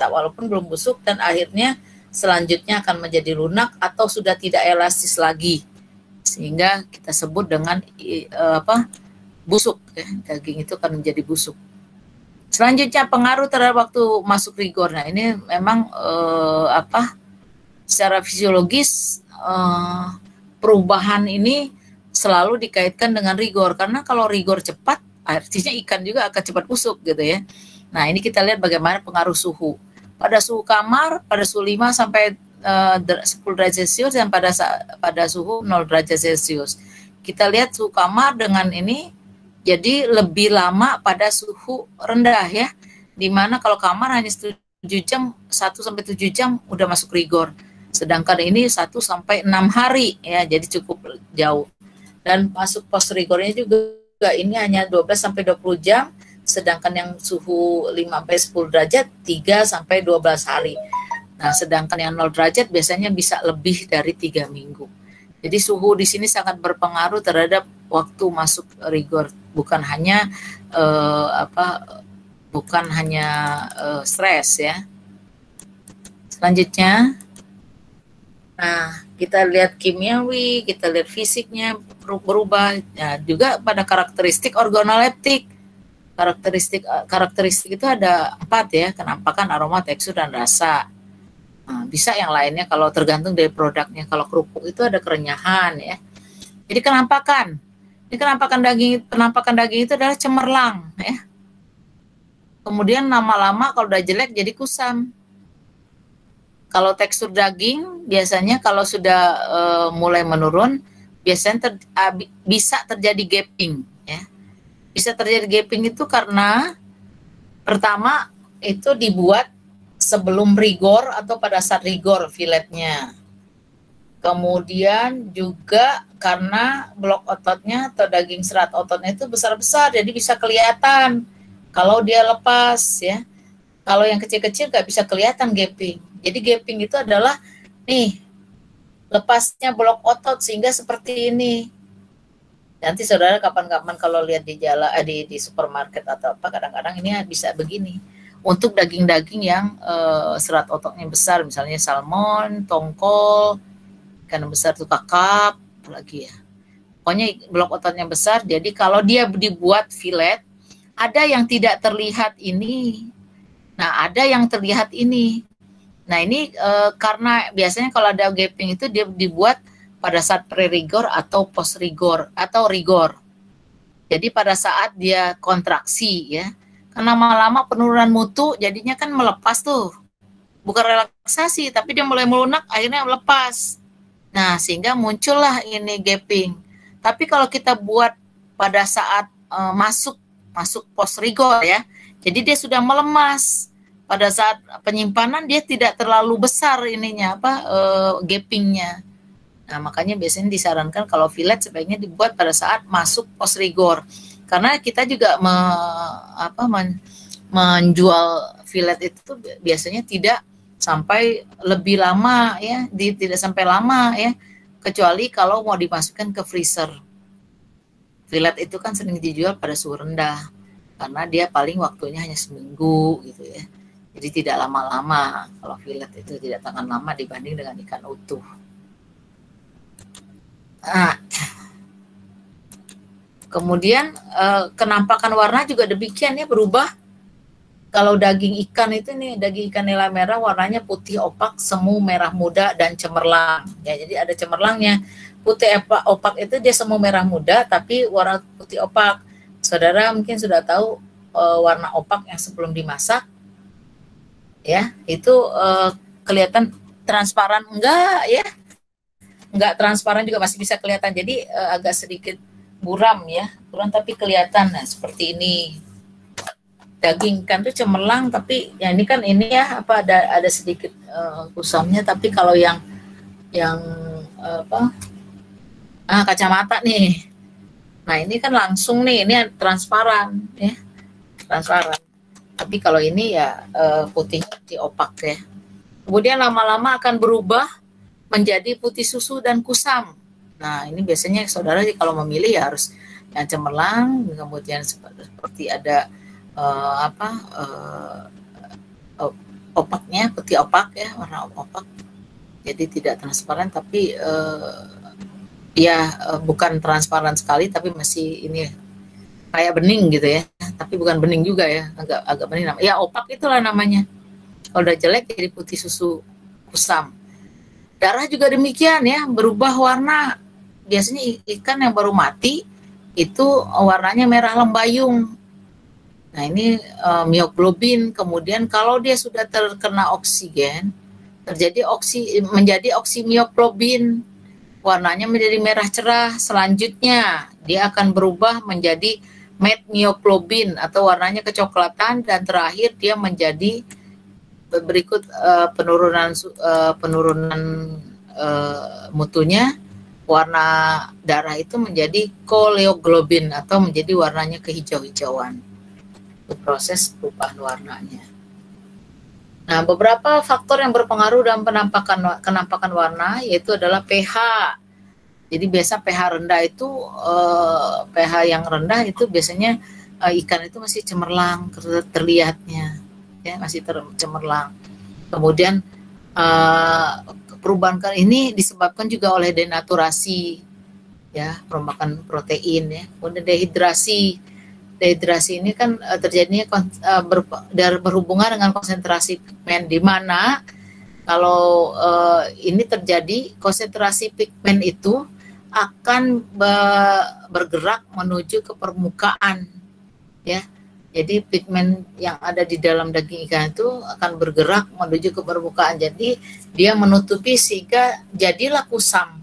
walaupun belum busuk, dan akhirnya selanjutnya akan menjadi lunak atau sudah tidak elastis lagi, sehingga kita sebut dengan busuk ya, daging itu akan menjadi busuk. Selanjutnya pengaruh terhadap waktu masuk rigor. Nah ini memang secara fisiologis perubahan ini selalu dikaitkan dengan rigor, karena kalau rigor cepat artinya ikan juga akan cepat busuk gitu ya. Nah ini kita lihat bagaimana pengaruh suhu. Pada suhu kamar, pada suhu 5 sampai 10 derajat Celcius dan pada suhu 0 derajat Celcius. Kita lihat suhu kamar dengan ini jadi lebih lama pada suhu rendah ya. Dimana kalau kamar hanya 7 jam, 1 sampai 7 jam udah masuk rigor. Sedangkan ini 1 sampai 6 hari ya, jadi cukup jauh. Dan masuk post rigornya juga ini hanya 12 sampai 20 jam. Sedangkan yang suhu 5 sampai 10 derajat 3 sampai 12 hari. Nah, sedangkan yang 0 derajat biasanya bisa lebih dari 3 minggu. Jadi suhu di sini sangat berpengaruh terhadap waktu masuk rigor, bukan hanya stres ya. Selanjutnya, nah kita lihat kimiawi, kita lihat fisiknya berubah. Nah, juga pada karakteristik organoleptik. Karakteristik itu ada 4 ya, kenampakan, aroma, tekstur, dan rasa. Nah, bisa yang lainnya kalau tergantung dari produknya. Kalau kerupuk itu ada kerenyahan ya. Jadi penampakan daging itu adalah cemerlang ya. Kemudian lama-lama kalau udah jelek jadi kusam. Kalau tekstur daging biasanya kalau sudah mulai menurun, biasanya bisa terjadi gapping ya. Bisa terjadi gapping itu karena pertama itu dibuat sebelum rigor atau pada saat rigor filetnya. Kemudian juga karena blok ototnya atau daging serat ototnya itu besar-besar, jadi bisa kelihatan kalau dia lepas ya. Kalau yang kecil-kecil nggak bisa kelihatan gapping. Jadi gapping itu adalah nih lepasnya blok otot sehingga seperti ini. Nanti saudara kapan-kapan kalau lihat di jalan di supermarket atau apa, kadang-kadang ini bisa begini. Untuk daging-daging yang serat ototnya besar, misalnya salmon, tongkol, ikan besar itu kakap, apalagi ya. Pokoknya blok ototnya besar. Jadi kalau dia dibuat filet, Ada yang tidak terlihat ini. Nah, ada yang terlihat ini. Nah, ini karena biasanya kalau ada gapping itu dia dibuat pada saat pre-rigor atau post-rigor atau rigor. Jadi pada saat dia kontraksi ya, karena lama-lama penurunan mutu jadinya kan melepas tuh. Bukan relaksasi, tapi dia mulai melunak akhirnya melepas. Nah, sehingga muncullah ini gapping. Tapi kalau kita buat pada saat masuk post rigor ya, jadi dia sudah melemas. Pada saat penyimpanan dia tidak terlalu besar ininya gappingnya. Nah, makanya biasanya disarankan kalau fillet sebaiknya dibuat pada saat masuk post rigor. Karena kita juga menjual fillet itu biasanya tidak sampai lebih lama ya, tidak sampai lama ya, kecuali kalau mau dimasukkan ke freezer. Fillet itu kan sering dijual pada suhu rendah karena dia paling waktunya hanya seminggu gitu ya. Jadi tidak lama-lama. Kalau fillet itu tidak tahan lama dibanding dengan ikan utuh. Nah, kemudian kenampakan warna juga demikian ya, berubah. Kalau daging ikan itu nih, daging ikan nila merah warnanya putih opak, semu merah muda dan cemerlang. Ya, jadi ada cemerlangnya. Putih opak itu dia semu merah muda tapi warna putih opak. Saudara mungkin sudah tahu warna opak yang sebelum dimasak. Ya, itu kelihatan transparan enggak ya? Enggak transparan juga masih bisa kelihatan. Jadi agak sedikit buram ya. Buram tapi kelihatan. Nah, seperti ini. Daging ikan itu cemerlang tapi ya ini kan ini ya ada sedikit kusamnya, tapi kalau yang kacamata nih, nah ini kan langsung nih, ini transparan ya, transparan. Tapi kalau ini ya putihnya diopak ya. Kemudian lama-lama akan berubah menjadi putih susu dan kusam. Nah ini biasanya saudara kalau memilih ya harus yang cemerlang, kemudian seperti ada opaknya, putih opak ya, warna opak. Jadi tidak transparan tapi bukan transparan sekali tapi masih ini kayak bening gitu ya. Tapi bukan bening juga ya, agak bening. Ya opak itulah namanya. Kalau udah jelek jadi putih susu kusam. Darah juga demikian ya, berubah warna. Biasanya ikan yang baru mati itu warnanya merah lembayung. Nah ini mioglobin, kemudian kalau dia sudah terkena oksigen, menjadi oksimioglobin, warnanya menjadi merah cerah. Selanjutnya dia akan berubah menjadi metmioglobin atau warnanya kecoklatan, dan terakhir dia menjadi berikut penurunan mutunya, warna darah itu menjadi koleoglobin atau menjadi warnanya kehijau-hijauan. Proses perubahan warnanya. Nah, beberapa faktor yang berpengaruh dalam kenampakan warna yaitu adalah pH. Jadi biasa pH rendah itu pH yang rendah itu biasanya ikan itu masih cemerlang terlihatnya, ya masih cemerlang. Kemudian perubahan ini disebabkan juga oleh denaturasi, ya perombakan protein, ya kemudian dehidrasi. Dehidrasi ini kan terjadinya berhubungan dengan konsentrasi pigmen, di mana kalau ini terjadi konsentrasi pigmen itu akan bergerak menuju ke permukaan, ya. Jadi pigmen yang ada di dalam daging ikan itu akan bergerak menuju ke permukaan. Jadi dia menutupi sehingga jadilah kusam,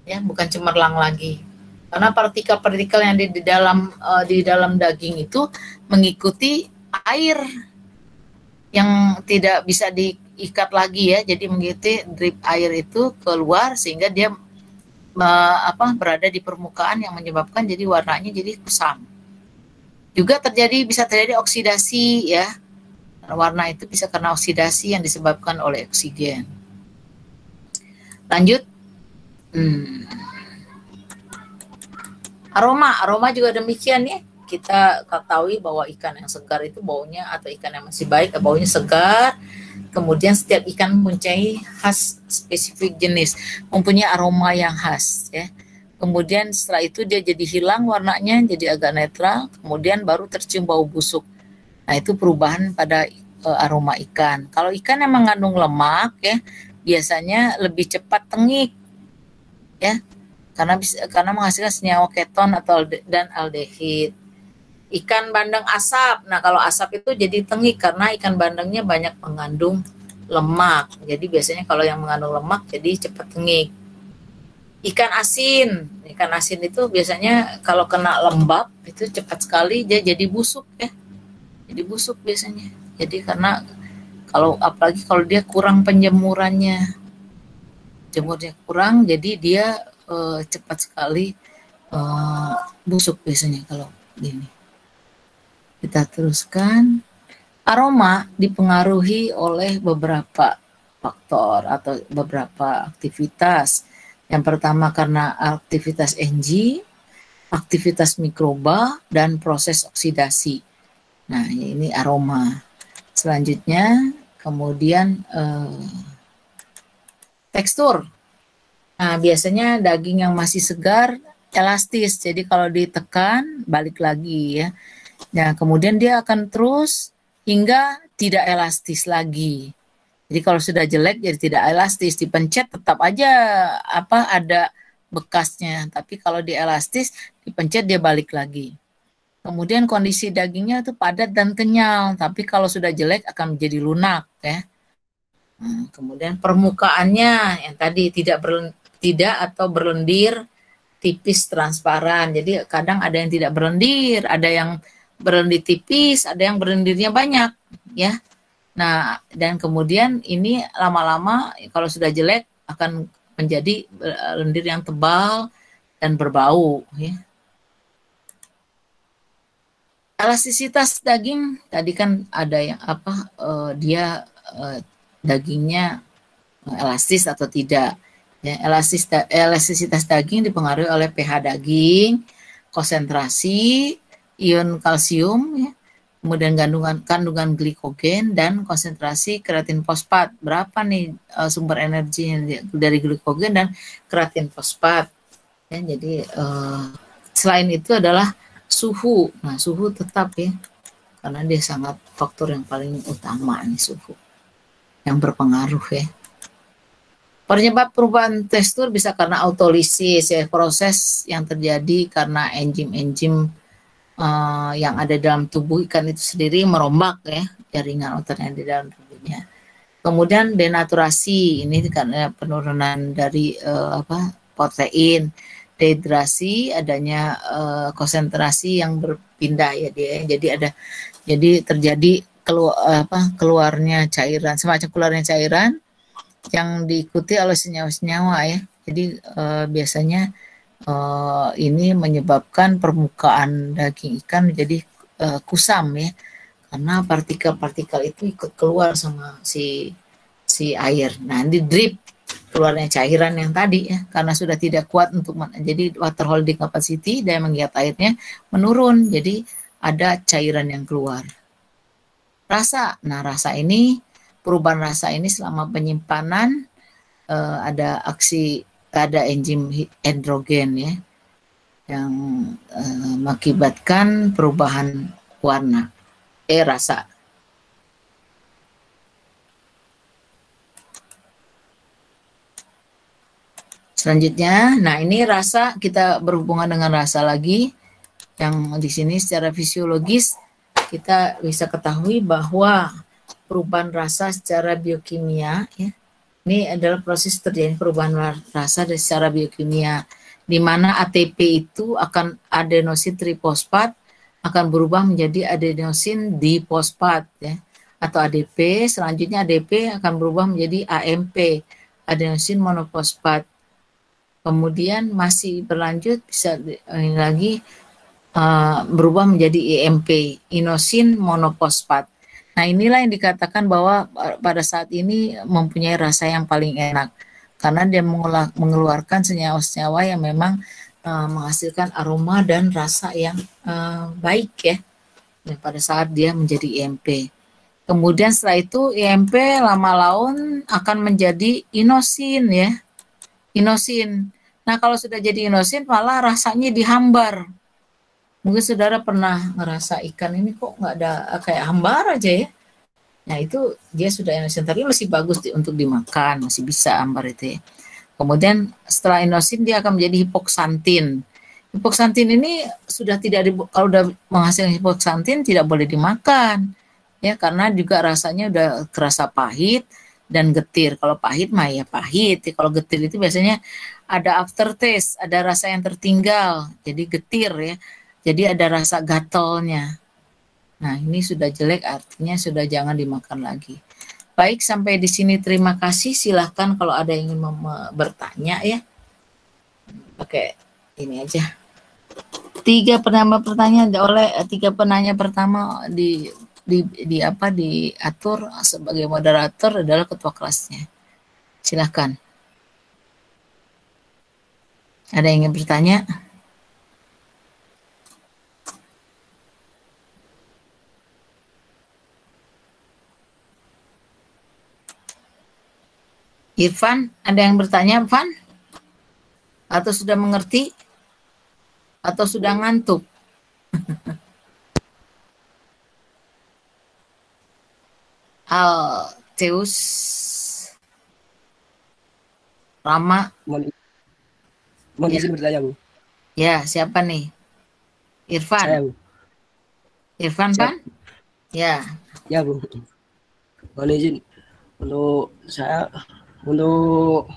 ya bukan cemerlang lagi. Karena partikel-partikel yang di dalam daging itu mengikuti air yang tidak bisa diikat lagi ya, jadi mengikuti drip air itu keluar sehingga dia berada di permukaan yang menyebabkan jadi warnanya jadi kusam. Juga bisa terjadi oksidasi ya, warna itu bisa karena oksidasi yang disebabkan oleh oksigen. Lanjut. Aroma juga demikian ya. Kita ketahui bahwa ikan yang segar itu baunya, atau ikan yang masih baik baunya segar. Kemudian setiap ikan mempunyai khas spesifik jenis, mempunyai aroma yang khas ya. kemudian setelah itu dia jadi hilang warnanya, jadi agak netral, kemudian baru tercium bau busuk. Nah, itu perubahan pada aroma ikan. Kalau ikan yang mengandung lemak ya, biasanya lebih cepat tengik ya, karena menghasilkan senyawa keton dan aldehid. Ikan bandeng asap. Nah, kalau asap itu jadi tengik karena ikan bandengnya banyak mengandung lemak. Jadi biasanya kalau yang mengandung lemak jadi cepat tengik. Ikan asin. Ikan asin itu biasanya kalau kena lembab itu cepat sekali dia jadi busuk ya. Jadi busuk biasanya. Jadi karena apalagi kalau dia kurang penjemurannya. Jemurnya kurang jadi dia cepat sekali busuk biasanya kalau gini. Kita teruskan. Aroma dipengaruhi oleh beberapa faktor atau beberapa aktivitas. Yang pertama karena aktivitas enzim, aktivitas mikroba, dan proses oksidasi. Nah, ini aroma. Selanjutnya, kemudian tekstur. Nah, biasanya daging yang masih segar elastis. Jadi kalau ditekan balik lagi ya. Nah, kemudian dia akan terus hingga tidak elastis lagi. Jadi kalau sudah jelek jadi tidak elastis, dipencet tetap aja ada bekasnya. Tapi kalau dia elastis, dipencet dia balik lagi. Kemudian kondisi dagingnya itu padat dan kenyal, tapi kalau sudah jelek akan menjadi lunak ya. Kemudian permukaannya yang tadi tidak atau berlendir, tipis, transparan. Jadi kadang ada yang tidak berlendir, ada yang berlendir tipis, ada yang berlendirnya banyak ya. Nah, dan kemudian ini lama-lama kalau sudah jelek akan menjadi lendir yang tebal dan berbau ya. Elastisitas daging tadi kan ada yang dia dagingnya elastis atau tidak ya. Elastisitas daging dipengaruhi oleh pH daging, konsentrasi ion kalsium ya, kemudian kandungan glikogen dan konsentrasi kreatin fosfat. Berapa nih sumber energi dari glikogen dan kreatin fosfat ya. Jadi selain itu adalah suhu. Nah, suhu tetap ya, karena dia sangat faktor yang paling utama nih, suhu yang berpengaruh ya. Penyebab perubahan tekstur bisa karena autolisis ya, proses yang terjadi karena enzim-enzim yang ada dalam tubuh ikan itu sendiri merombak ya jaringan otot yang di dalam tubuhnya. Kemudian denaturasi, ini karena penurunan dari protein. Dehidrasi, adanya konsentrasi yang berpindah ya dia. Jadi terjadi keluarnya cairan, semacam keluarnya cairan yang diikuti oleh senyawa-senyawa ya. Jadi biasanya ini menyebabkan permukaan daging ikan menjadi kusam ya, karena partikel-partikel itu ikut keluar sama si air. Nah, di drip keluarnya cairan yang tadi ya, karena sudah tidak kuat jadi water holding capacity, daya mengikat airnya menurun, jadi ada cairan yang keluar. Rasa, nah perubahan rasa ini selama penyimpanan ada enzim androgen ya yang mengakibatkan perubahan warna rasa. Selanjutnya, nah ini rasa, kita berhubungan dengan rasa lagi yang di sini secara fisiologis kita bisa ketahui bahwa perubahan rasa secara biokimia ya. Ini adalah proses terjadi perubahan rasa secara biokimia, di mana ATP itu akan adenosin trifosfat akan berubah menjadi adenosin difosfat ya, atau ADP. Selanjutnya ADP akan berubah menjadi AMP, adenosin monofosfat. Kemudian masih berlanjut bisa lagi berubah menjadi IMP, inosin monofosfat. Nah, inilah yang dikatakan bahwa pada saat ini mempunyai rasa yang paling enak, karena dia mengeluarkan senyawa-senyawa yang memang menghasilkan aroma dan rasa yang baik ya, pada saat dia menjadi IMP. Kemudian setelah itu IMP lama laun akan menjadi inosin ya, inosin. Nah, kalau sudah jadi inosin malah rasanya dihambar. Mungkin saudara pernah ngerasa ikan ini kok nggak ada kayak hambar aja ya. Nah, itu dia sudah inosin, tapi masih bagus untuk dimakan, masih bisa hambar itu ya. Kemudian setelah inosin dia akan menjadi hipoksantin. Hipoksantin ini sudah tidak kalau udah menghasilkan hipoksantin tidak boleh dimakan. Ya, karena juga rasanya udah kerasa pahit dan getir. Kalau pahit mah ya pahit. Kalau getir itu biasanya ada aftertaste, ada rasa yang tertinggal. Jadi getir ya. Jadi ada rasa gatelnya. Nah, ini sudah jelek, artinya sudah jangan dimakan lagi. Baik, sampai di sini terima kasih. Silahkan kalau ada yang ingin bertanya ya. Pakai ini aja. Tiga penanya pertama diatur sebagai moderator adalah ketua kelasnya. Silahkan. Ada yang ingin bertanya? Irfan, ada yang bertanya, Irfan? Atau sudah mengerti? Atau sudah ngantuk? Alteus, Rama. Mohon izin bertanya, Bu. Ya, siapa nih? Irfan. Saya, Bu. Irfan, Pan? Ya. Ya, Bu. Mohon izin untuk saya, untuk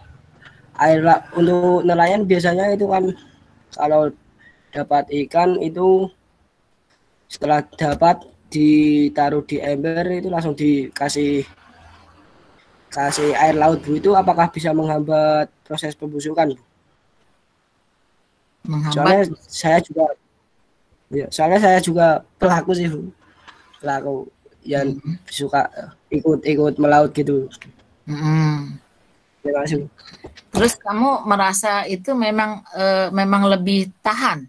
untuk nelayan biasanya itu kan kalau dapat ikan itu setelah dapat ditaruh di ember itu langsung dikasih air laut, Bu. Itu apakah bisa menghambat proses pembusukan, Bu? Menghambat. Soalnya saya juga pelaku sih, Bu. Pelaku yang suka ikut melaut gitu. Terima kasih. Terus kamu merasa itu memang lebih tahan,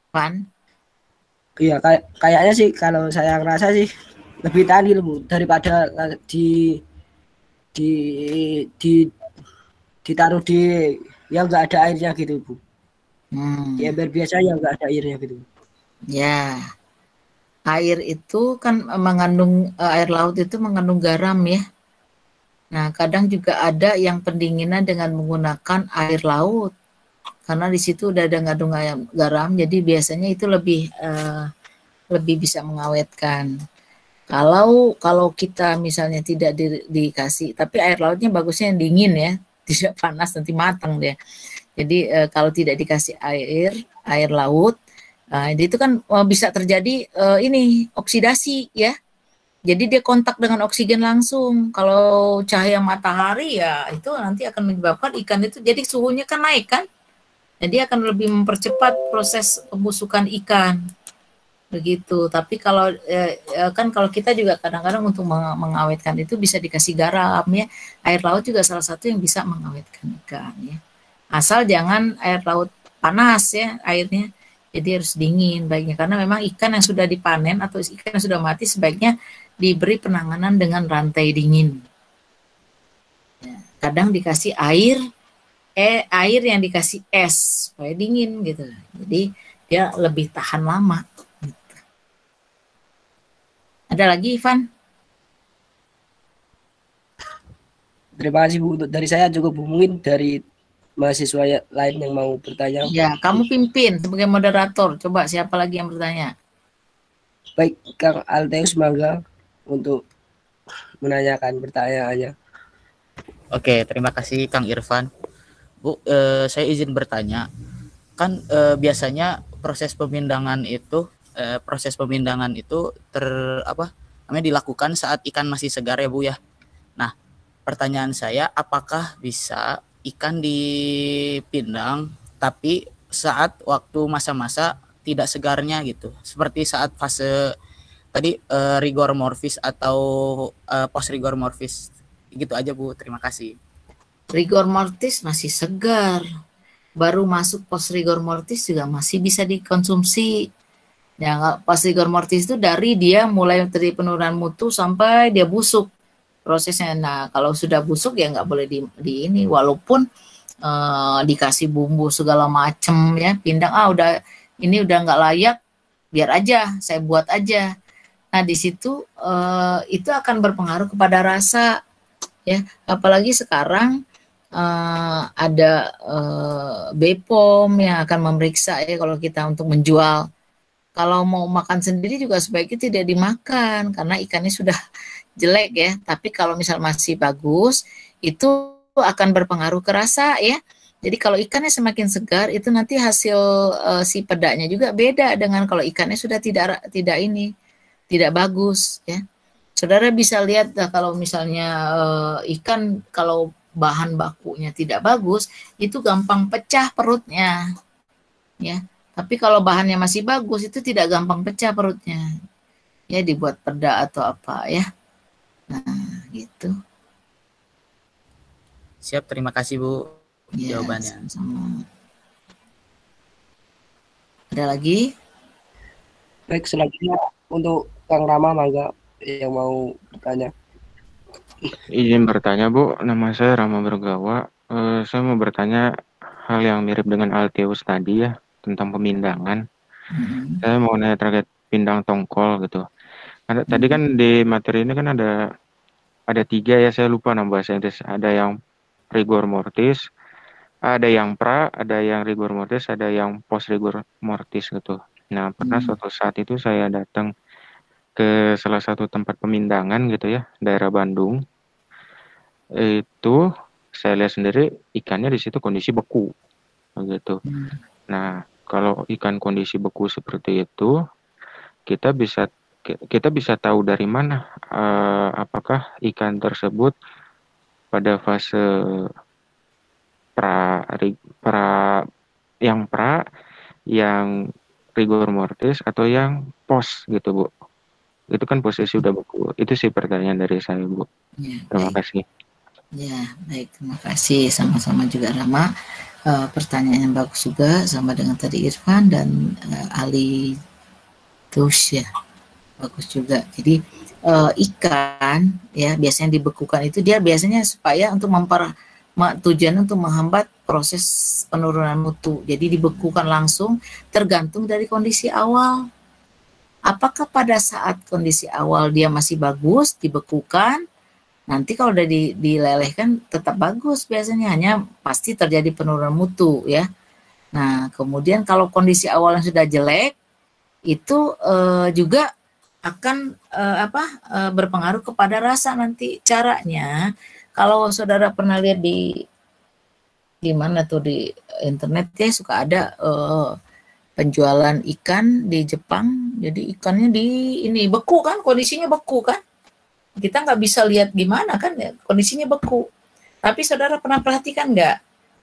Pan? Iya, kayaknya sih kalau saya ngerasa sih lebih tahan gitu, Bu, daripada ditaruh di yang nggak ada airnya gitu, Bu. Di ember biasa yang nggak ada airnya gitu. Ya, air itu kan mengandung air laut itu mengandung garam ya. Nah, kadang juga ada yang pendinginan dengan menggunakan air laut, karena di situ udah ada ngandung garam, jadi biasanya itu lebih bisa mengawetkan. Kalau kita misalnya tidak dikasih, tapi air lautnya bagusnya yang dingin ya, tidak panas nanti matang dia. Jadi kalau tidak dikasih air laut, itu kan bisa terjadi ini oksidasi ya. Jadi dia kontak dengan oksigen langsung. Kalau cahaya matahari ya itu nanti akan menyebabkan ikan itu jadi suhunya kan naik kan. Jadi akan lebih mempercepat proses pembusukan ikan. Begitu. Tapi kalau kan kalau kita juga kadang-kadang untuk mengawetkan itu bisa dikasih garam ya. Air laut juga salah satu yang bisa mengawetkan ikan ya. Asal jangan air laut panas ya airnya. Jadi harus dingin baiknya, karena memang ikan yang sudah dipanen atau ikan yang sudah mati sebaiknya diberi penanganan dengan rantai dingin. Ya, kadang dikasih air yang dikasih es supaya dingin gitu. Jadi dia lebih tahan lama. Gitu. Ada lagi, Ivan? Terima kasih, Bu. Dari saya cukup, Bu. Mungkin dari mahasiswa lain yang mau bertanya. Ya, kamu pimpin sebagai moderator. Coba siapa lagi yang bertanya? Baik, Kang Alteus Mangga untuk menanyakan pertanyaannya. Oke, terima kasih Kang Irfan. Bu, saya izin bertanya. Kan biasanya proses pemindangan itu dilakukan saat ikan masih segar ya, Bu ya. Nah, pertanyaan saya, apakah bisa ikan dipindang tapi saat waktu masa-masa tidak segarnya gitu, seperti saat fase tadi rigor mortis atau post rigor mortis gitu aja, Bu. Terima kasih. Rigor mortis masih segar, baru masuk post rigor mortis juga masih bisa dikonsumsi. Ya, post rigor mortis itu dari dia mulai terjadi penurunan mutu sampai dia busuk prosesnya. Nah, kalau sudah busuk ya nggak boleh di ini, walaupun dikasih bumbu segala macem ya, pindang udah ini udah nggak layak, biar aja saya buat aja. Nah di situ itu akan berpengaruh kepada rasa ya, apalagi sekarang ada BPOM yang akan memeriksa ya kalau kita untuk menjual. Kalau mau makan sendiri juga sebaiknya tidak dimakan karena ikannya sudah jelek ya. Tapi kalau misal masih bagus, itu akan berpengaruh ke rasa ya. Jadi kalau ikannya semakin segar, itu nanti hasil si pedanya juga beda dengan kalau ikannya sudah tidak tidak bagus ya. Saudara bisa lihat kalau misalnya ikan kalau bahan bakunya tidak bagus, itu gampang pecah perutnya ya. Tapi kalau bahannya masih bagus itu tidak gampang pecah perutnya. Ya dibuat peda atau apa ya. Nah, gitu. Siap, terima kasih Bu Ya, jawabannya. sama-sama. Ada lagi? Baik, selanjutnya untuk Kang Rama, mangga yang mau bertanya. Izin bertanya Bu, nama saya Rama Bergawa. Saya mau bertanya hal yang mirip dengan Alteus tadi ya, tentang pemindangan. Saya mau nanya terkait pindang tongkol gitu. Tadi kan di materi ini kan ada 3 ya, saya lupa nama bahasa Inggris. Ada yang rigor mortis, ada yang ada yang rigor mortis, ada yang post rigor mortis gitu. Nah, pernah suatu saat itu saya datang ke salah satu tempat pemindangan gitu ya, daerah Bandung. Itu saya lihat sendiri ikannya di situ kondisi beku begitu. Nah, kalau ikan kondisi beku seperti itu, kita bisa tahu dari mana apakah ikan tersebut pada fase yang rigor mortis atau yang post gitu Bu. Itu kan posisi udah beku. Itu sih pertanyaan dari saya Bu. Ya, Terima baik. kasih. Ya, baik. Terima kasih. Sama-sama juga Rama. Pertanyaan yang bagus juga sama dengan tadi Irfan dan Ali Tush ya. Bagus juga. Jadi ikan ya biasanya dibekukan itu dia biasanya supaya untuk tujuan untuk menghambat proses penurunan mutu. Jadi dibekukan langsung tergantung dari kondisi awal. Apakah pada saat kondisi awal dia masih bagus dibekukan, nanti kalau udah dilelehkan tetap bagus biasanya, hanya pasti terjadi penurunan mutu ya. Nah kemudian kalau kondisi awalnya sudah jelek, itu juga akan berpengaruh kepada rasa nanti. Caranya kalau saudara pernah lihat di mana tuh di internet ya, suka ada penjualan ikan di Jepang. Jadi ikannya ini beku kan, kondisinya beku kan. Kita nggak bisa lihat gimana kan ya, kondisinya beku. Tapi saudara pernah perhatikan nggak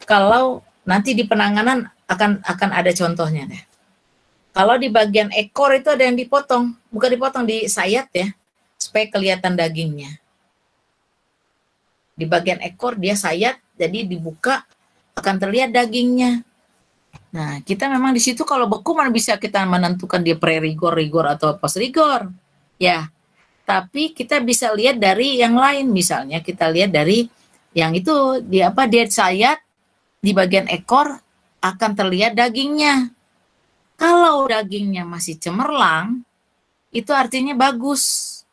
kalau nanti di penanganan akan ada contohnya deh. Kalau di bagian ekor itu ada yang dipotong, bukan dipotong, disayat ya, supaya kelihatan dagingnya. Di bagian ekor dia sayat, jadi dibuka akan terlihat dagingnya. Nah, kita memang di situ kalau beku mana bisa kita menentukan dia pre-rigor, rigor atau post-rigor. Ya, tapi kita bisa lihat dari yang lain, misalnya kita lihat dari yang itu dia sayat di bagian ekor akan terlihat dagingnya. Kalau dagingnya masih cemerlang, itu artinya bagus.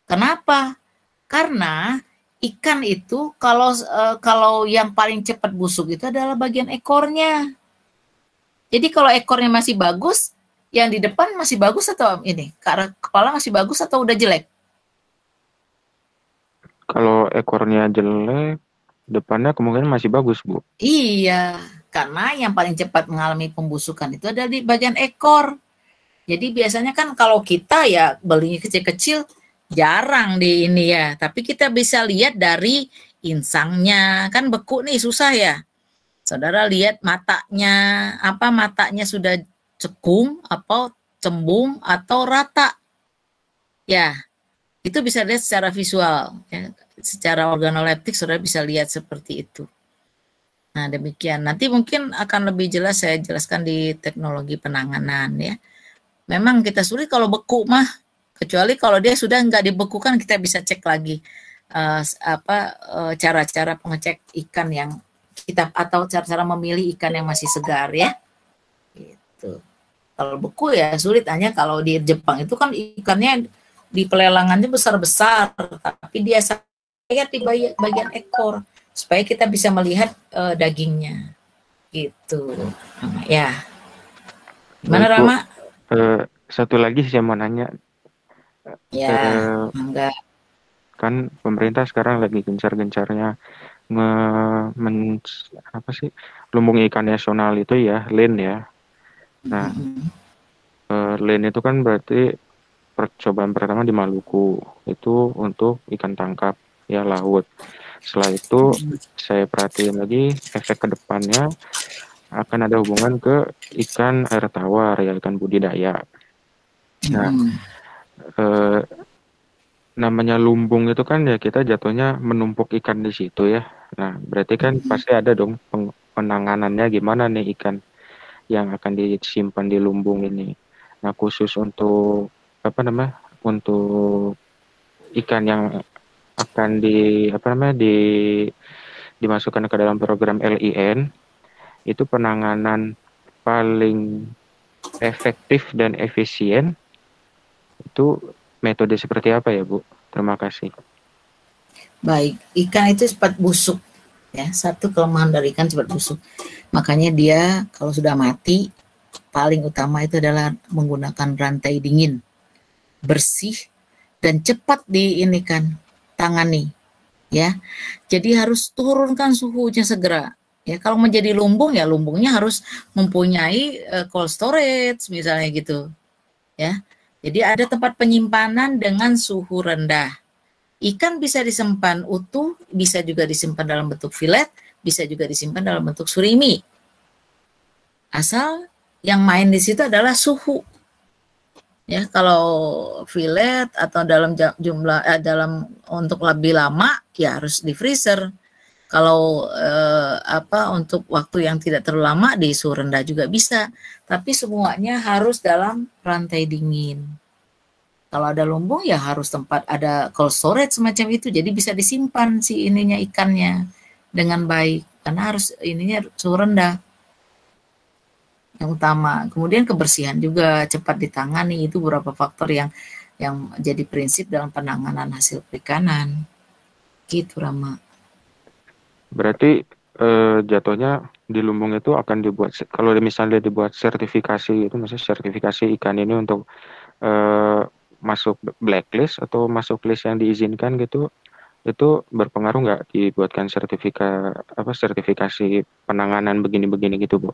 Kenapa? Karena ikan itu kalau yang paling cepat busuk itu adalah bagian ekornya. Jadi kalau ekornya masih bagus, yang di depan masih bagus atau kepala masih bagus atau udah jelek? Kalau ekornya jelek, depannya kemungkinan masih bagus Bu. Iya, karena yang paling cepat mengalami pembusukan itu ada di bagian ekor. Jadi biasanya kan kalau kita ya belinya kecil-kecil jarang di ini ya, tapi kita bisa lihat dari insangnya, kan beku nih susah ya. Saudara lihat matanya, matanya sudah cekung, atau cembung, atau rata. Ya, itu bisa lihat secara visual. Ya. Secara organoleptik saudara bisa lihat seperti itu. Nah demikian, nanti mungkin akan lebih jelas saya jelaskan di teknologi penanganan ya. Memang kita sulit kalau beku mah, kecuali kalau dia sudah nggak dibekukan kita bisa cek lagi cara-cara pengecek ikan yang kita atau cara-cara memilih ikan yang masih segar ya. Gitu. Kalau beku ya sulit, hanya kalau di Jepang itu kan ikannya di pelelangannya besar-besar, tapi dia lihat di bagian ekor supaya kita bisa melihat dagingnya. Gitu. Ya. Gimana Baik, Bu. Rama? Satu lagi saya mau nanya. Ya, enggak. Kan pemerintah sekarang lagi gencar-gencarnya apa sih, lumbung ikan nasional itu ya, LIN ya. Nah, LIN itu kan berarti percobaan pertama di Maluku itu untuk ikan tangkap ya, laut. Setelah itu saya perhatiin lagi efek ke depannya akan ada hubungan ke ikan air tawar ya, ikan budidaya. Nah, namanya lumbung itu kan ya kita jatuhnya menumpuk ikan di situ ya. Nah, berarti kan pasti ada dong penanganannya gimana nih ikan yang akan disimpan di lumbung ini. Nah, khusus untuk untuk ikan yang akan dimasukkan ke dalam program LIN, itu penanganan paling efektif dan efisien itu metode seperti apa ya, Bu? Terima kasih. Baik, ikan itu cepat busuk ya. Satu kelemahan dari ikan cepat busuk. Makanya dia kalau sudah mati, paling utama itu adalah menggunakan rantai dingin, bersih dan cepat tangani ya. Jadi harus turunkan suhunya segera. Ya, kalau menjadi lumbung ya lumbungnya harus mempunyai cold storage misalnya gitu. Ya. Jadi ada tempat penyimpanan dengan suhu rendah. Ikan bisa disimpan utuh, bisa juga disimpan dalam bentuk filet, bisa juga disimpan dalam bentuk surimi. Asal yang main di situ adalah suhu. Ya, kalau filet atau dalam untuk lebih lama ya harus di freezer. Kalau untuk waktu yang tidak terlalu lama di suhu rendah juga bisa, tapi semuanya harus dalam rantai dingin. Kalau ada lumbung ya harus tempat ada cold storage semacam itu, jadi bisa disimpan ikannya dengan baik karena harus suhu rendah yang utama. Kemudian kebersihan juga cepat ditangani, itu beberapa faktor yang jadi prinsip dalam penanganan hasil perikanan. Gitu Rama. Berarti jatuhnya di lumbung itu akan dibuat, kalau misalnya dibuat sertifikasi itu, maksudnya sertifikasi ikan ini untuk masuk blacklist atau masuk list yang diizinkan gitu, itu berpengaruh nggak dibuatkan sertifikasi penanganan begini-begini gitu, Bu?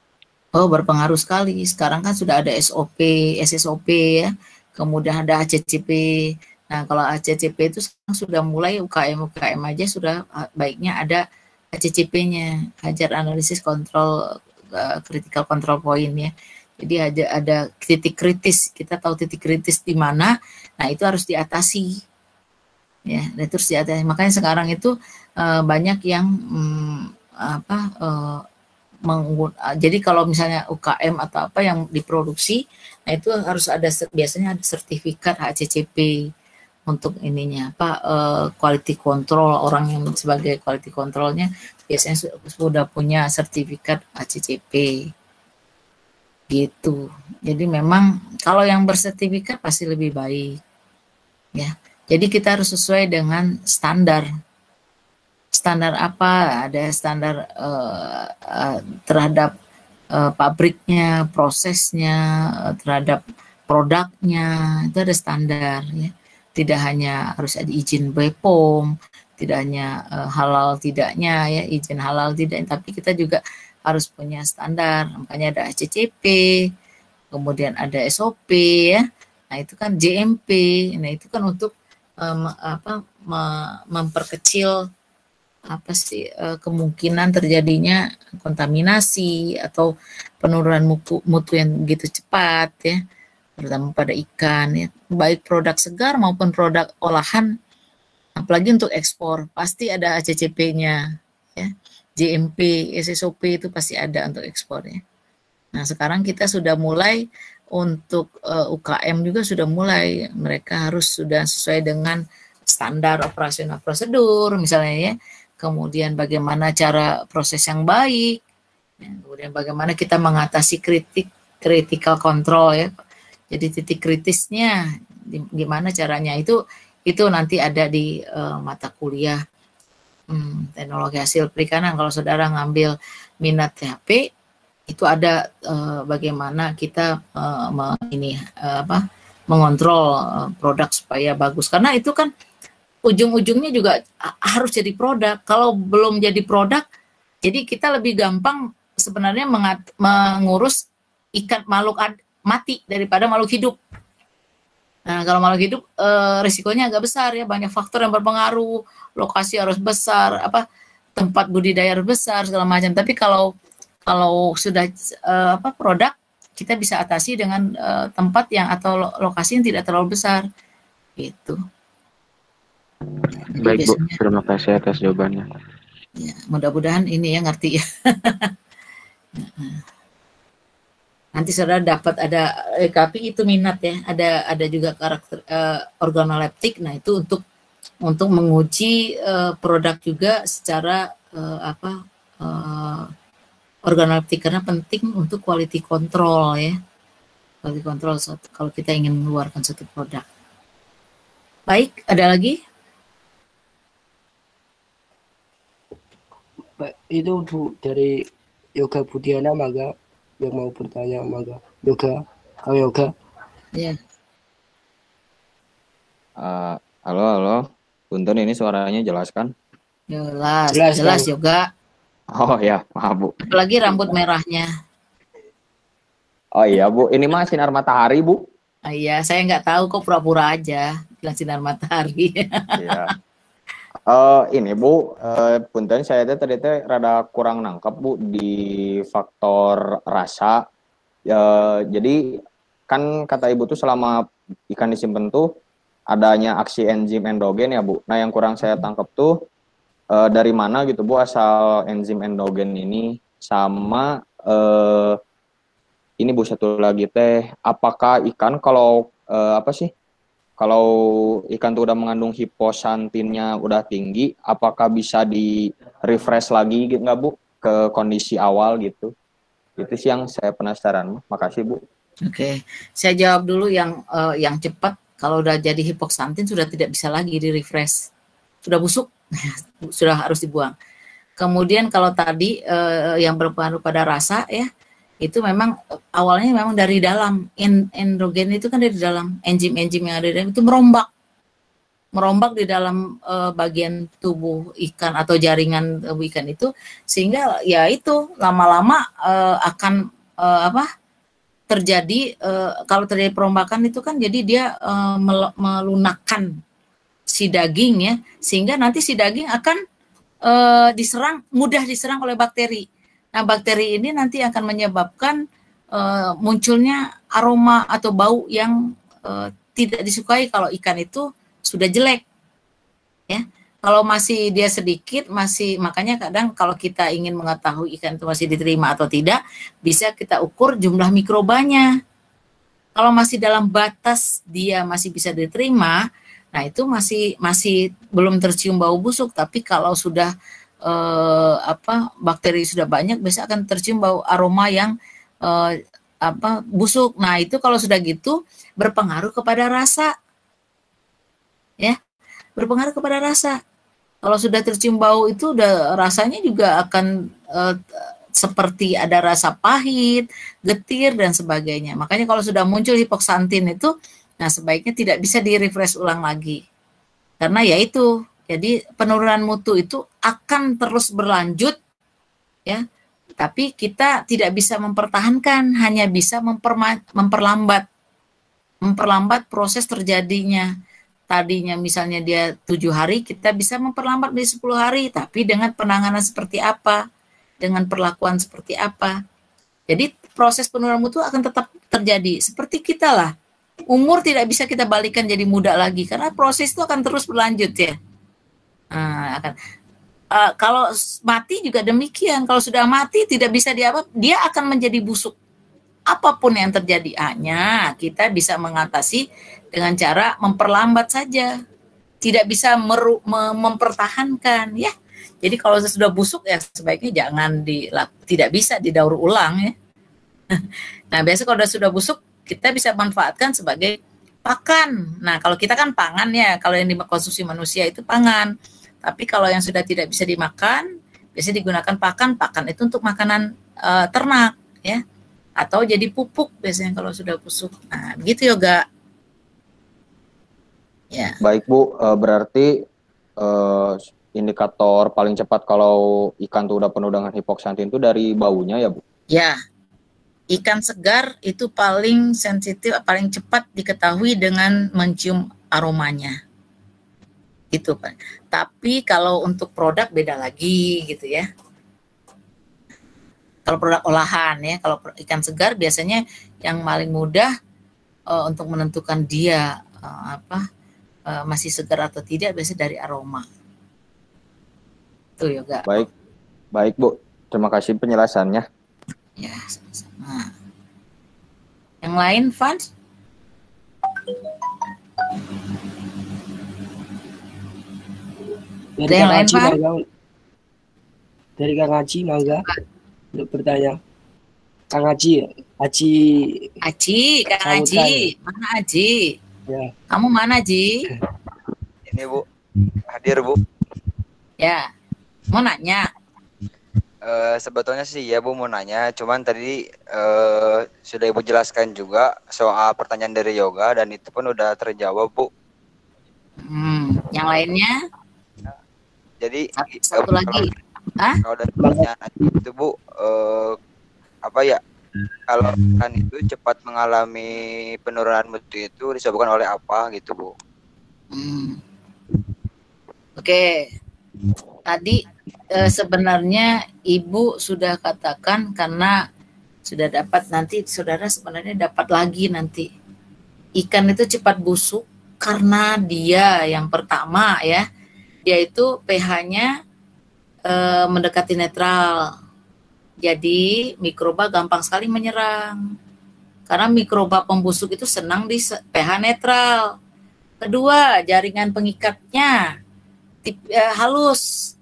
Oh, berpengaruh sekali. Sekarang kan sudah ada SSOP ya, kemudian ada ACCP. Nah, kalau ACCP itu sekarang sudah mulai UKM aja sudah baiknya ada ACCP-nya, Hajar Analisis Control Critical Control Point ya. Jadi ada titik kritis, kita tahu titik kritis di mana, nah itu harus diatasi. Ya, itu harus diatasi. Makanya sekarang itu banyak yang jadi kalau misalnya UKM atau apa yang diproduksi, nah itu harus biasanya ada sertifikat HACCP untuk quality control, orang yang sebagai quality controlnya biasanya sudah punya sertifikat HACCP gitu. Jadi memang kalau yang bersertifikat pasti lebih baik ya. Jadi kita harus sesuai dengan standar apa, ada standar terhadap pabriknya, prosesnya, terhadap produknya, itu ada standar ya. Tidak hanya harus ada izin BPOM, tidak hanya halal tidaknya ya, izin halal tidak, tapi kita juga harus punya standar. Makanya ada ACCP, kemudian ada SOP ya. Nah, itu kan JMP. Nah, itu kan untuk memperkecil kemungkinan terjadinya kontaminasi atau penurunan mutu yang begitu cepat ya, terutama pada ikan ya, baik produk segar maupun produk olahan, apalagi untuk ekspor pasti ada ACCP-nya ya, JMP, SSOP itu pasti ada untuk ekspor ya. Nah, sekarang kita sudah mulai untuk UKM juga sudah mulai, mereka harus sudah sesuai dengan standar operasional prosedur misalnya ya. kemudian bagaimana cara proses yang baik, ya, kemudian bagaimana kita mengatasi critical control ya. Jadi titik kritisnya gimana caranya itu nanti ada di mata kuliah teknologi hasil perikanan. Kalau saudara ngambil minat THP itu ada bagaimana kita mengontrol produk supaya bagus, karena itu kan ujung-ujungnya juga harus jadi produk. Kalau belum jadi produk, jadi kita lebih gampang sebenarnya mengurus ikan makhluk mati daripada makhluk hidup. Nah, kalau makhluk hidup risikonya agak besar ya, banyak faktor yang berpengaruh, lokasi harus besar, tempat budidaya harus besar segala macam. Tapi kalau sudah produk, kita bisa atasi dengan tempat yang atau lokasi yang tidak terlalu besar, gitu. Baik Bu, terima kasih atas jawabannya. Ya, mudah-mudahan ini ya ngerti ya. Nanti saudara dapat ada tapi itu minat ya. Ada juga karakter organoleptik. Nah itu untuk menguji produk juga secara organoleptik, karena penting untuk quality control ya. Quality control kalau kita ingin mengeluarkan satu produk. Baik, ada lagi? Itu Bu dari Yoga Budiana, Maga, yang mau bertanya, Maga. Yoga, Kang Yoga. Ya. Halo. Punten, ini suaranya jelas kan? Jelas Yoga. Oh ya, maaf Bu. Apalagi rambut merahnya. Oh iya Bu, ini mah sinar matahari Bu. Iya, saya nggak tahu kok, pura-pura aja bilang sinar matahari. Iya. Ini Bu, punten saya tadi rada kurang nangkep Bu di faktor rasa. Jadi kan kata Ibu tuh selama ikan disimpan tuh adanya aksi enzim endogen ya Bu. Nah yang kurang saya tangkap tuh dari mana gitu Bu asal enzim endogen ini, sama ini Bu satu lagi teh, apakah ikan kalau kalau ikan tuh udah mengandung hiposantinnya udah tinggi, apakah bisa di refresh lagi gitu nggak Bu ke kondisi awal gitu? Itu sih yang saya penasaran. Makasih Bu. Oke, saya jawab dulu yang cepat. Kalau udah jadi hipoksantin sudah tidak bisa lagi di refresh, sudah busuk, sudah harus dibuang. Kemudian kalau tadi yang berpengaruh pada rasa ya, itu memang awalnya memang dari dalam, endogen itu kan dari dalam, enzim-enzim yang ada di dalam itu merombak di dalam bagian tubuh ikan atau jaringan tubuh ikan itu, sehingga ya itu lama-lama akan terjadi, kalau terjadi perombakan itu kan jadi dia melunakkan si daging ya, sehingga nanti si daging akan mudah diserang oleh bakteri. Nah, bakteri ini nanti akan menyebabkan munculnya aroma atau bau yang tidak disukai kalau ikan itu sudah jelek. Ya, kalau masih dia sedikit, makanya kadang kalau kita ingin mengetahui ikan itu masih diterima atau tidak, bisa kita ukur jumlah mikrobanya. Kalau masih dalam batas dia masih bisa diterima, nah itu masih belum tercium bau busuk. Tapi kalau sudah bakteri sudah banyak, biasa akan tercium bau aroma yang busuk. Nah itu kalau sudah gitu berpengaruh kepada rasa, ya, berpengaruh kepada rasa. Kalau sudah tercium bau itu udah rasanya juga akan seperti ada rasa pahit, getir dan sebagainya. Makanya kalau sudah muncul hipoksantin itu, nah sebaiknya tidak bisa di-refresh ulang lagi, karena ya itu. Jadi penurunan mutu itu akan terus berlanjut ya, tapi kita tidak bisa mempertahankan, hanya bisa memperlambat proses terjadinya. Tadinya misalnya dia 7 hari, kita bisa memperlambat menjadi 10 hari, tapi dengan penanganan seperti apa, dengan perlakuan seperti apa. Jadi proses penurunan mutu akan tetap terjadi. Seperti kita lah, umur tidak bisa kita balikan jadi muda lagi, karena proses itu akan terus berlanjut ya. Kalau mati juga demikian. Kalau sudah mati tidak bisa dia akan menjadi busuk. Apapun yang terjadi, hanya kita bisa mengatasi dengan cara memperlambat saja. Tidak bisa mempertahankan ya. Jadi kalau sudah busuk ya sebaiknya tidak bisa didaur ulang ya. Nah, biasanya kalau sudah busuk kita bisa manfaatkan sebagai pakan. Nah, kalau kita kan pangan ya, kalau yang dikonsumsi manusia itu pangan. Tapi kalau yang sudah tidak bisa dimakan, biasanya digunakan pakan. Pakan itu untuk makanan ternak ya. Atau jadi pupuk biasanya kalau sudah busuk. Nah, begitu Yoga. Ya. Baik Bu, berarti indikator paling cepat kalau ikan tuh udah penuh dengan hipoksantin itu dari baunya ya Bu? Ya, ikan segar itu paling sensitif, paling cepat diketahui dengan mencium aromanya. Gitu Pak. Tapi kalau untuk produk beda lagi gitu ya. Kalau produk olahan ya, kalau ikan segar biasanya yang paling mudah untuk menentukan dia masih segar atau tidak biasanya dari aroma. Tuh Yoga. Baik Bu, terima kasih penjelasannya. Ya, sama-sama. Yang lain, Fans? Dari Kang Haji Mangga. Dari Kang Haji Mangga. Untuk bertanya. Kang Haji, Kang Haji. Mana Haji? Ya. Kamu mana, Ji? Ini Bu, hadir Bu. Ya, mau nanya. Sebetulnya sih ya Bu mau nanya, cuman tadi sudah Ibu jelaskan juga soal pertanyaan dari Yoga dan itu pun udah terjawab Bu. Yang lainnya? Jadi satu lagi. Kalau dari pertanyaan itu Bu, kalau ikan itu cepat mengalami penurunan mutu itu disebabkan oleh apa gitu Bu? Oke. Tadi sebenarnya Ibu sudah katakan karena sudah dapat nanti saudara sebenarnya dapat lagi nanti. Ikan itu cepat busuk karena dia yang pertama ya, dia itu pH-nya mendekati netral. Jadi mikroba gampang sekali menyerang. Karena mikroba pembusuk itu senang di pH netral. Kedua, jaringan pengikatnya halus.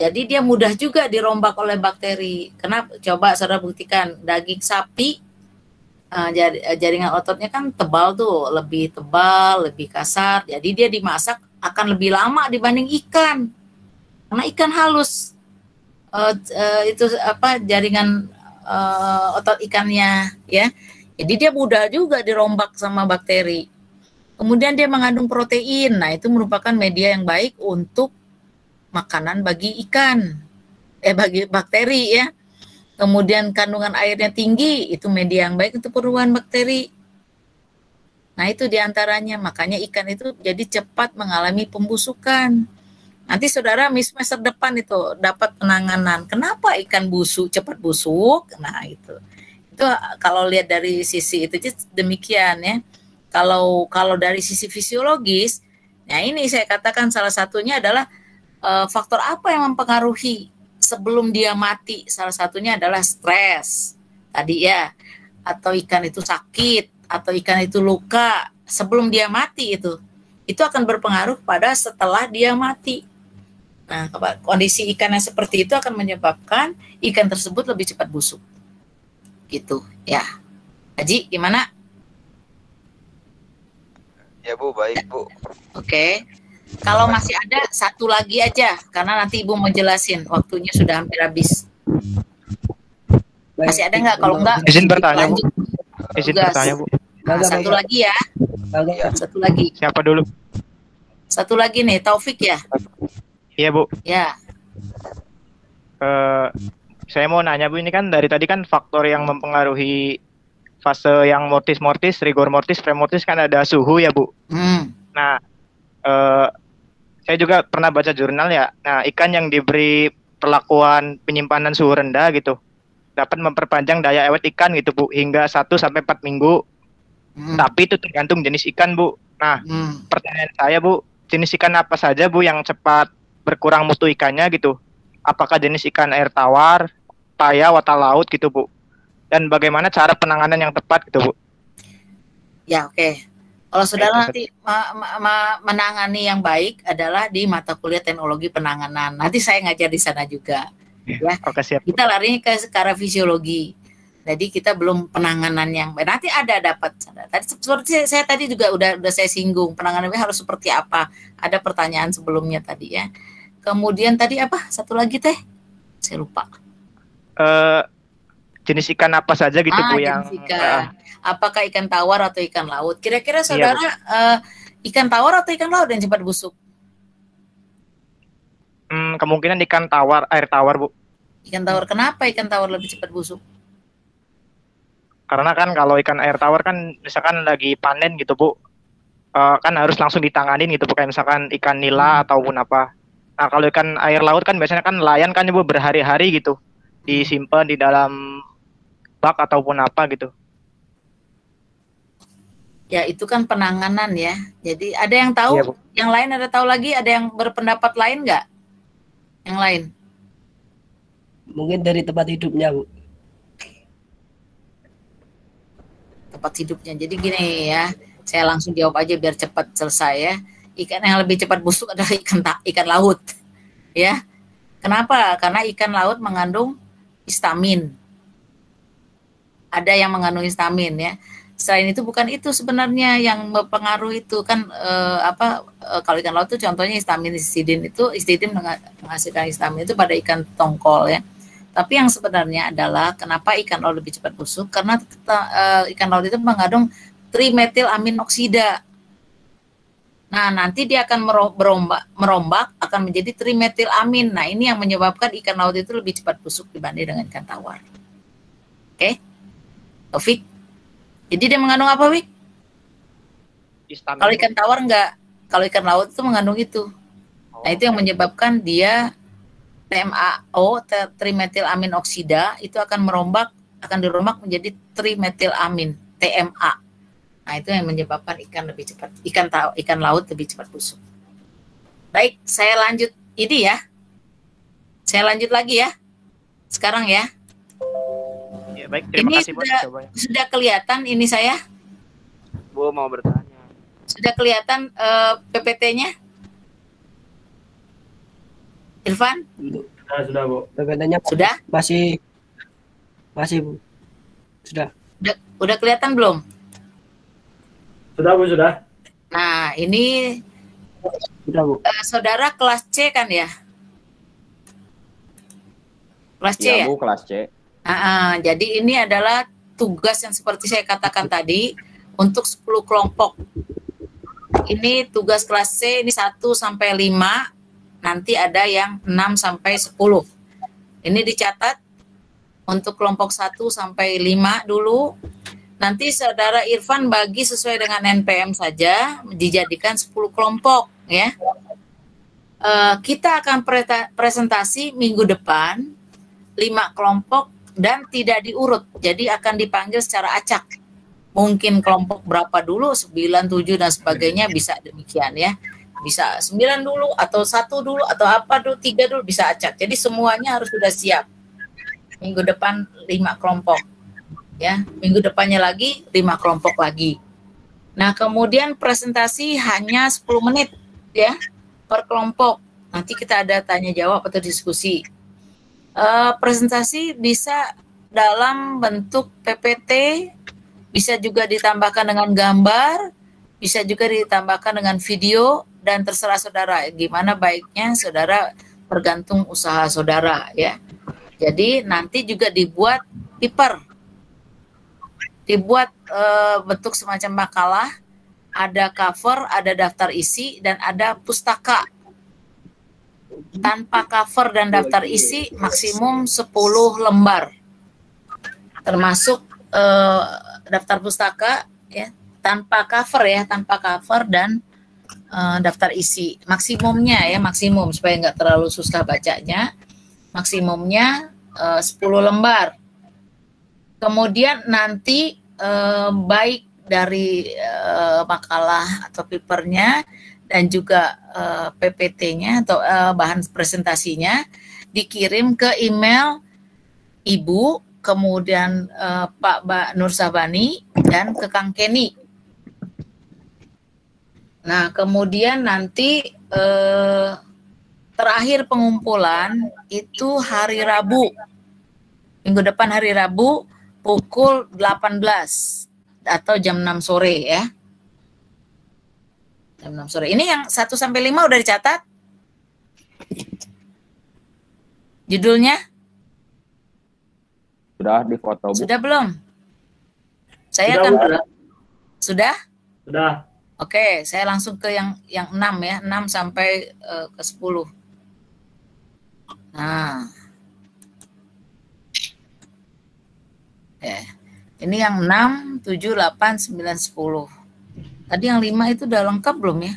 Jadi dia mudah juga dirombak oleh bakteri. Kenapa? Coba saudara buktikan daging sapi, jaringan ototnya kan tebal tuh, lebih tebal, lebih kasar. Jadi dia dimasak akan lebih lama dibanding ikan. Karena ikan halus, jaringan otot ikannya, ya. Jadi dia mudah juga dirombak sama bakteri. Kemudian dia mengandung protein. Nah, itu merupakan media yang baik untuk makanan bagi ikan, bagi bakteri ya. Kemudian kandungan airnya tinggi, itu media yang baik untuk perubahan bakteri. Nah, itu diantaranya. Makanya ikan itu jadi cepat mengalami pembusukan. Nanti saudara semester depan itu dapat penanganan. Kenapa ikan busuk cepat busuk? Nah, itu kalau lihat dari sisi itu demikian ya. Kalau dari sisi fisiologis, nah ini saya katakan salah satunya adalah faktor apa yang mempengaruhi sebelum dia mati. Salah satunya adalah stres tadi ya, atau ikan itu sakit, atau ikan itu luka sebelum dia mati itu akan berpengaruh pada setelah dia mati. Nah, kondisi ikan yang seperti itu akan menyebabkan ikan tersebut lebih cepat busuk. Gitu, ya. Haji, gimana? Ya Bu, baik Bu. Oke. Kalau masih ada satu lagi aja, karena nanti Ibu mau jelasin, waktunya sudah hampir habis. Masih ada nggak? Kalau nggak, izin bertanya lanjut. Bu. Izin bertanya Bu. Nah, satu lagi ya. Satu lagi. Siapa dulu? Satu lagi nih, Taufik ya. Iya Bu. Ya. Saya mau nanya Bu, ini kan dari tadi kan faktor yang mempengaruhi fase yang mortis, rigor mortis, premortis kan ada suhu ya Bu. Nah, saya juga pernah baca jurnal ya. Nah, ikan yang diberi perlakuan penyimpanan suhu rendah gitu dapat memperpanjang daya awet ikan gitu Bu hingga 1-4 minggu. Tapi itu tergantung jenis ikan Bu. Nah, pertanyaan saya Bu, jenis ikan apa saja Bu yang cepat berkurang mutu ikannya gitu? Apakah jenis ikan air tawar, paya, watak laut gitu Bu? Dan bagaimana cara penanganan yang tepat gitu Bu? Ya, oke. Kalau saudara Itu nanti menangani yang baik adalah di mata kuliah teknologi penanganan. Nanti saya ngajar di sana juga. Ya. Oke, siap. Kita larinya ke arah fisiologi. Jadi kita belum penanganan yang baik. Nanti ada dapat. Tadi seperti saya tadi juga udah saya singgung, penanganannya harus seperti apa. Ada pertanyaan sebelumnya tadi ya. Kemudian tadi apa? Satu lagi teh? Saya lupa. Jenis ikan apa saja gitu Bu yang ikan. Apakah ikan tawar atau ikan laut? Kira-kira saudara ikan tawar atau ikan laut yang cepat busuk? Kemungkinan ikan tawar, air tawar Bu. Ikan tawar, kenapa ikan tawar lebih cepat busuk? Karena kan kalau ikan air tawar kan misalkan lagi panen gitu Bu, kan harus langsung ditanganin gitu Bu, kayak misalkan ikan nila ataupun apa. Nah kalau ikan air laut kan biasanya kan nelayan kan Bu berhari-hari gitu, disimpan di dalam bak ataupun apa gitu. Ya itu kan penanganan ya. Jadi ada yang tahu, Iya, Bu. yang lain ada tahu lagi, ada yang berpendapat lain nggak? Yang lain? Mungkin dari tempat hidupnya, Bu. Tempat hidupnya. Jadi gini ya, saya langsung jawab aja biar cepat selesai ya. Ikan yang lebih cepat busuk adalah ikan laut. Ya. Kenapa? Karena ikan laut mengandung histamin. Ada yang mengandung histamin ya. Selain itu bukan itu sebenarnya yang mempengaruhi itu kan kalau ikan laut itu contohnya histamin, histidin menghasilkan histamin itu pada ikan tongkol ya. Tapi yang sebenarnya adalah kenapa ikan laut lebih cepat busuk karena ikan laut itu mengandung trimetilamin oksida. Nah, nanti dia akan merombak akan menjadi trimetilamin. Nah, ini yang menyebabkan ikan laut itu lebih cepat busuk dibanding dengan ikan tawar. Oke? Taufik? Jadi dia mengandung apa, Wik? Kalau ikan tawar enggak. Kalau ikan laut itu mengandung itu. Nah, itu yang menyebabkan dia TMAO, trimetilamin oksida, itu akan dirombak menjadi trimetilamin, TMA. Nah, itu yang menyebabkan ikan laut lebih cepat busuk. Baik, saya lanjut ini ya. Saya lanjut lagi ya. Sekarang ya. Ya, baik, terima kasih Bu. Sudah kelihatan ini saya? Bu mau bertanya. Sudah kelihatan PPT-nya? Irfan? Sudah Bu. PPT-nya Sudah? Masih Bu. Sudah. Udah kelihatan belum? Sudah Bu, sudah. Nah, ini Sudah, Bu. saudara kelas C kan ya? Kelas C ya? Bu, kelas C. Jadi ini adalah tugas yang seperti saya katakan tadi untuk 10 kelompok. Ini tugas kelas C ini 1 sampai 5, nanti ada yang 6 sampai 10. Ini dicatat untuk kelompok 1 sampai 5 dulu. Nanti saudara Irfan bagi sesuai dengan NPM saja, dijadikan 10 kelompok ya. Kita akan presentasi minggu depan 5 kelompok dan tidak diurut, jadi akan dipanggil secara acak. Mungkin kelompok berapa dulu, 9, 7 dan sebagainya, bisa demikian ya. Bisa 9 dulu atau 1 dulu atau apa dulu, 3 dulu, bisa acak. Jadi semuanya harus sudah siap. Minggu depan 5 kelompok. Ya, minggu depannya lagi 5 kelompok lagi. Nah, kemudian presentasi hanya 10 menit ya per kelompok. Nanti kita ada tanya jawab atau diskusi. Presentasi bisa dalam bentuk PPT, bisa juga ditambahkan dengan gambar, bisa juga ditambahkan dengan video, dan terserah saudara gimana baiknya saudara, tergantung usaha saudara ya. Jadi nanti juga dibuat paper, dibuat bentuk semacam makalah, ada cover, ada daftar isi, dan ada pustaka. Tanpa cover dan daftar isi maksimum 10 lembar, termasuk daftar pustaka ya, tanpa cover dan daftar isi. Maksimumnya ya, maksimum supaya nggak terlalu susah bacanya, maksimumnya 10 lembar. Kemudian nanti baik dari makalah atau papernya dan juga PPT-nya atau bahan presentasinya dikirim ke email Ibu, kemudian Pak Nur Sabani, dan ke Kang Kenny. Nah, kemudian nanti terakhir pengumpulan itu hari Rabu. Minggu depan hari Rabu pukul 18 atau jam 6 sore ya. Jam 6 sore. Ini yang 1 sampai 5 udah dicatat? Judulnya? Sudah di foto, Bu. Sudah belum? Saya Sudah, akan Bu, sudah. Sudah? Sudah. Oke, saya langsung ke yang 6 ya, 6 sampai ke 10. Nah. Ini yang 6, 7, 8, 9, 10. Tadi yang 5 itu udah lengkap belum ya?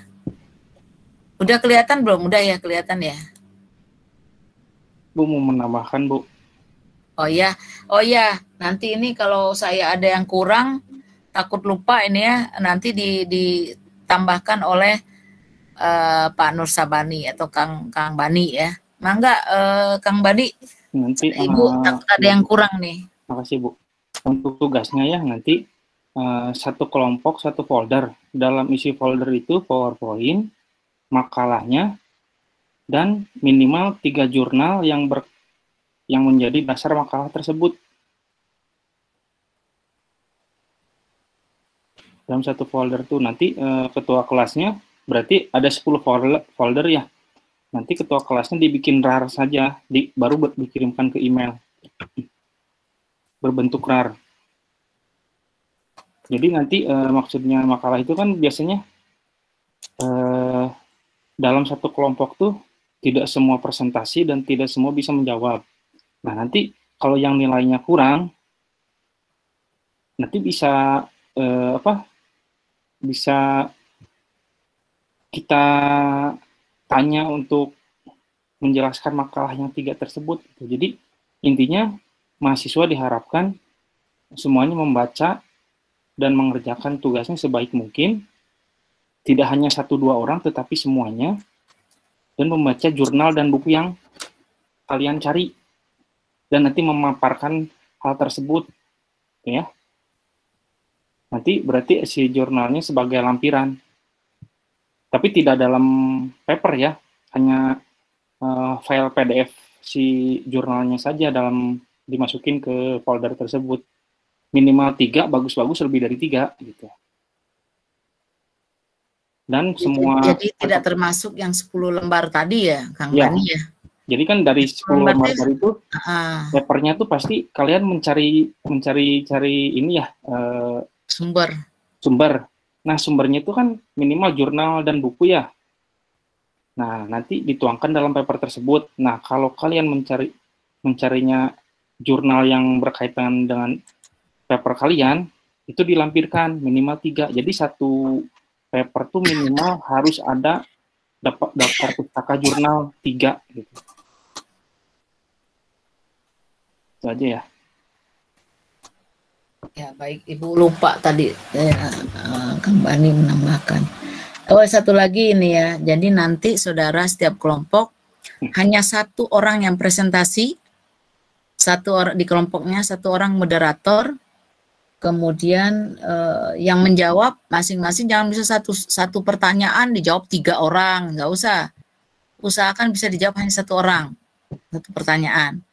Udah kelihatan belum? Udah ya, kelihatan ya. Bu mau menambahkan, Bu. Oh ya, nanti ini kalau saya ada yang kurang, takut lupa ini ya, nanti ditambahkan oleh Pak Nur Sabani atau Kang Bani ya. Mangga Kang Bani, Nanti Ibu takut ada yang kurang nih. makasih, Bu. Untuk tugasnya ya nanti satu kelompok satu folder. Dalam isi folder itu PowerPoint, makalahnya, dan minimal 3 jurnal yang menjadi dasar makalah tersebut. Dalam satu folder tuh nanti ketua kelasnya berarti ada 10 folder ya. Nanti ketua kelasnya dibikin RAR saja, baru dikirimkan ke email. Berbentuk RAR. Jadi nanti maksudnya makalah itu kan biasanya dalam satu kelompok tuh tidak semua presentasi dan tidak semua bisa menjawab. Nah nanti kalau yang nilainya kurang, nanti bisa bisa kita tanya untuk menjelaskan makalah yang 3 tersebut. Jadi intinya mahasiswa diharapkan semuanya membaca dan mengerjakan tugasnya sebaik mungkin, tidak hanya 1-2 orang tetapi semuanya, dan membaca jurnal dan buku yang kalian cari dan nanti memaparkan hal tersebut ya. Nanti berarti si jurnalnya sebagai lampiran, tapi tidak dalam paper ya, hanya file PDF si jurnalnya saja dimasukin ke folder tersebut. Minimal 3, bagus-bagus lebih dari 3 gitu. Dan semua Jadi tidak termasuk yang 10 lembar tadi ya, Kang Bani ya. Jadi kan dari 10 lembar tadi itu papernya tuh pasti kalian mencari ini ya sumber. Nah, sumbernya itu kan minimal jurnal dan buku ya. Nah, nanti dituangkan dalam paper tersebut. Nah, kalau kalian mencarinya jurnal yang berkaitan dengan paper kalian, itu dilampirkan minimal 3. Jadi satu paper tuh minimal harus ada daftar pustaka jurnal 3 gitu. Itu aja ya. Ya baik, Ibu lupa tadi Kang Bani menambahkan. Oh, satu lagi ini ya. Jadi nanti saudara setiap kelompok hanya 1 orang yang presentasi, 1 orang di kelompoknya, 1 orang moderator. Kemudian yang menjawab masing-masing jangan bisa satu pertanyaan dijawab 3 orang, nggak usah. Usahakan bisa dijawab hanya 1 orang, 1 pertanyaan.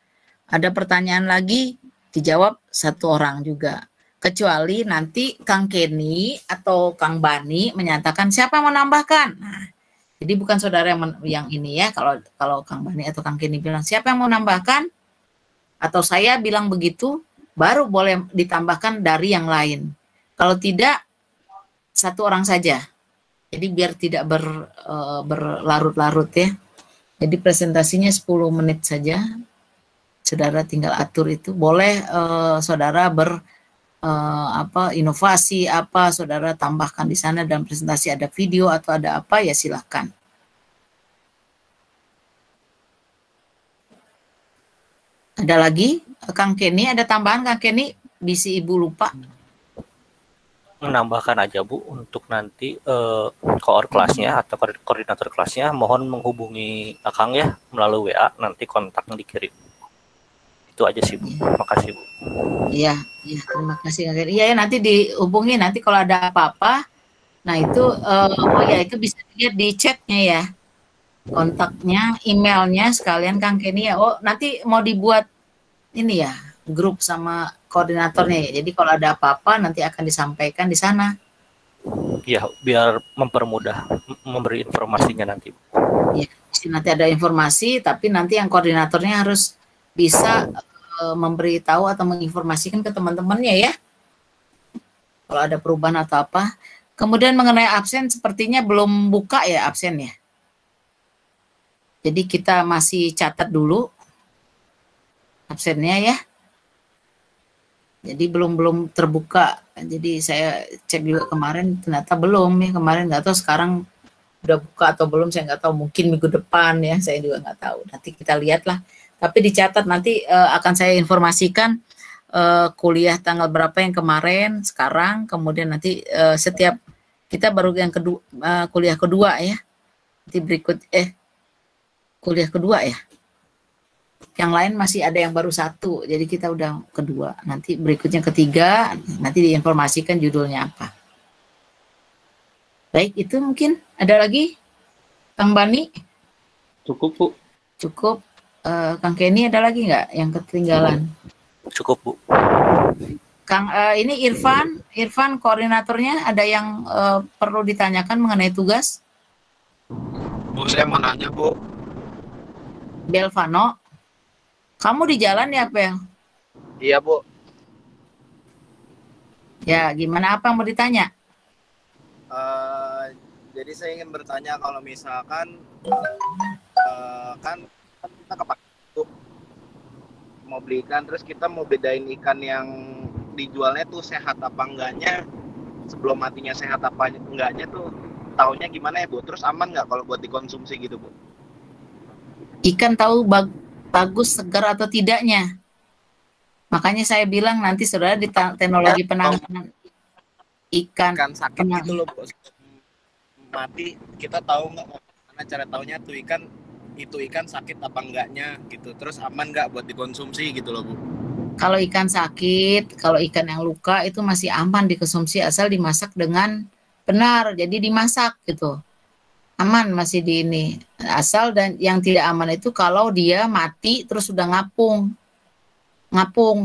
Ada pertanyaan lagi dijawab 1 orang juga. Kecuali nanti Kang Kenny atau Kang Bani menyatakan siapa yang mau nambahkan. Nah, jadi bukan saudara yang ini ya. Kalau Kang Bani atau Kang Kenny bilang siapa yang mau nambahkan, atau saya bilang begitu, baru boleh ditambahkan dari yang lain. Kalau tidak, 1 orang saja. Jadi biar tidak berlarut-larut ya. Jadi presentasinya 10 menit saja. Saudara tinggal atur itu. Boleh saudara inovasi apa saudara tambahkan di sana dalam presentasi, ada video atau ada apa ya silahkan. Ada lagi Kang Kenny, ada tambahan Kang Kenny? Bisi Ibu lupa. Menambahkan aja Bu, untuk nanti koor kelasnya atau koordinator kelasnya mohon menghubungi Akang ya melalui WA, nanti kontaknya dikirim. Itu aja sih Bu. Makasih Bu. Iya, terima kasih Kang Kenny. Iya ya, nanti dihubungi, nanti kalau ada apa-apa Nah itu, oh ya itu bisa dilihat di chatnya ya, kontaknya, emailnya sekalian Kang Kenny ya. Oh nanti mau dibuat ini ya, grup sama koordinatornya ya. Jadi kalau ada apa-apa nanti akan disampaikan di sana. Ya, biar mempermudah memberi informasinya nanti. Ya, nanti ada informasi, tapi nanti yang koordinatornya harus bisa memberitahu atau menginformasikan ke teman-temannya ya. Kalau ada perubahan atau apa. Kemudian mengenai absen sepertinya belum buka ya absennya. Jadi kita masih catat dulu absennya ya. Jadi belum terbuka. Jadi saya cek juga kemarin ternyata belum ya, kemarin nggak tahu sekarang udah buka atau belum, saya nggak tahu, mungkin minggu depan ya, saya juga nggak tahu. Nanti kita lihatlah. Tapi dicatat nanti akan saya informasikan kuliah tanggal berapa yang kemarin, sekarang, kemudian nanti setiap kita baru yang kedua, kuliah kedua ya. Nanti berikut kuliah kedua ya. Yang lain masih ada yang baru satu, jadi kita udah kedua. Nanti berikutnya ketiga, nanti diinformasikan judulnya apa. Baik, itu mungkin ada lagi, Kang Bani? Cukup, Bu. Cukup. Kang Kenny ada lagi nggak yang ketinggalan? Cukup, Bu. Kang, ini Irfan koordinatornya, ada yang perlu ditanyakan mengenai tugas? Bu, saya mau nanya, Bu. Belvano, kamu di jalan ya, Pel? Iya, Bu. Ya, gimana, apa yang mau ditanya? Jadi saya ingin bertanya, kalau misalkan kan kita ke pasar mau beli ikan, terus kita mau bedain ikan yang dijualnya tuh sehat apa enggaknya, sebelum matinya sehat apa enggaknya tuh taunya gimana ya, Bu? Terus aman nggak kalau buat dikonsumsi gitu, Bu? Ikan tahu bagus, segar atau tidaknya. Makanya saya bilang nanti saudara di teknologi penanganan ikan sakit gitu loh, Bu. Mati, kita tahu nggak karena cara taunya tuh ikan sakit apa enggaknya gitu. Terus aman nggak buat dikonsumsi gitu loh, Bu? Kalau ikan sakit, kalau ikan yang luka itu masih aman dikonsumsi asal dimasak dengan benar. Jadi dimasak gitu. Aman masih di ini. Asal dan yang tidak aman itu kalau dia mati terus sudah ngapung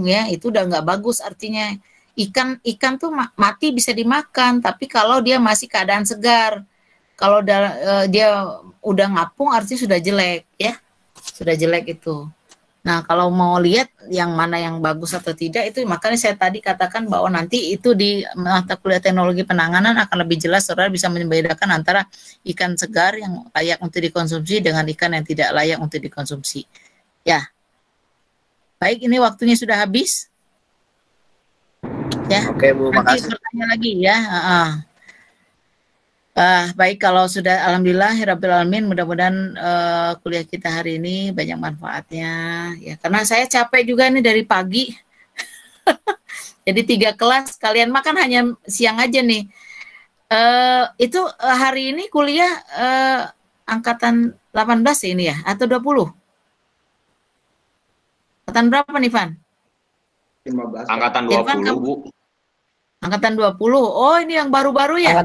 ya, itu udah nggak bagus artinya. Ikan tuh mati bisa dimakan, tapi kalau dia masih keadaan segar. Kalau dia udah ngapung artinya sudah jelek ya. Sudah jelek itu. Nah, kalau mau lihat yang mana yang bagus atau tidak itu makanya saya tadi katakan bahwa nanti itu di mata kuliah teknologi penanganan akan lebih jelas saudara bisa membedakan antara ikan segar yang layak untuk dikonsumsi dengan ikan yang tidak layak untuk dikonsumsi. Ya. Baik, ini waktunya sudah habis. Ya. Oke, Bu, nanti makasih. bertanya lagi ya. Baik, kalau sudah alhamdulillah rabbil alamin, mudah-mudahan kuliah kita hari ini banyak manfaatnya ya, karena saya capek juga nih dari pagi. Jadi 3 kelas kalian makan hanya siang aja nih. Itu hari ini kuliah angkatan 18 ini ya atau 20? Angkatan berapa nih, Van? 15. Angkatan 20, Irfan, Bu. Angkatan 20. Oh, ini yang baru-baru ya?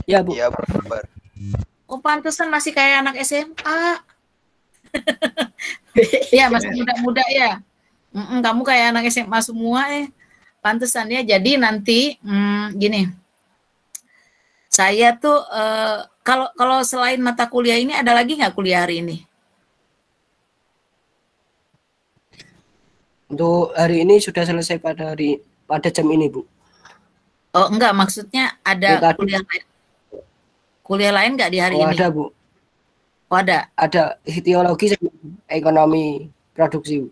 Ya, Bu. Iya, benar. Oh, pantesan masih kayak anak SMA. Ya, masih muda-muda ya. Kamu kayak anak SMA semua Pantesan ya. Jadi nanti gini. Saya tuh kalau selain mata kuliah ini ada lagi nggak kuliah hari ini? Untuk hari ini sudah selesai pada jam ini, Bu. Oh, enggak, maksudnya ada kuliah lain nggak di hari ini? Ada, Bu. Oh, ada. Ada teologi sama ekonomi produksi, Bu.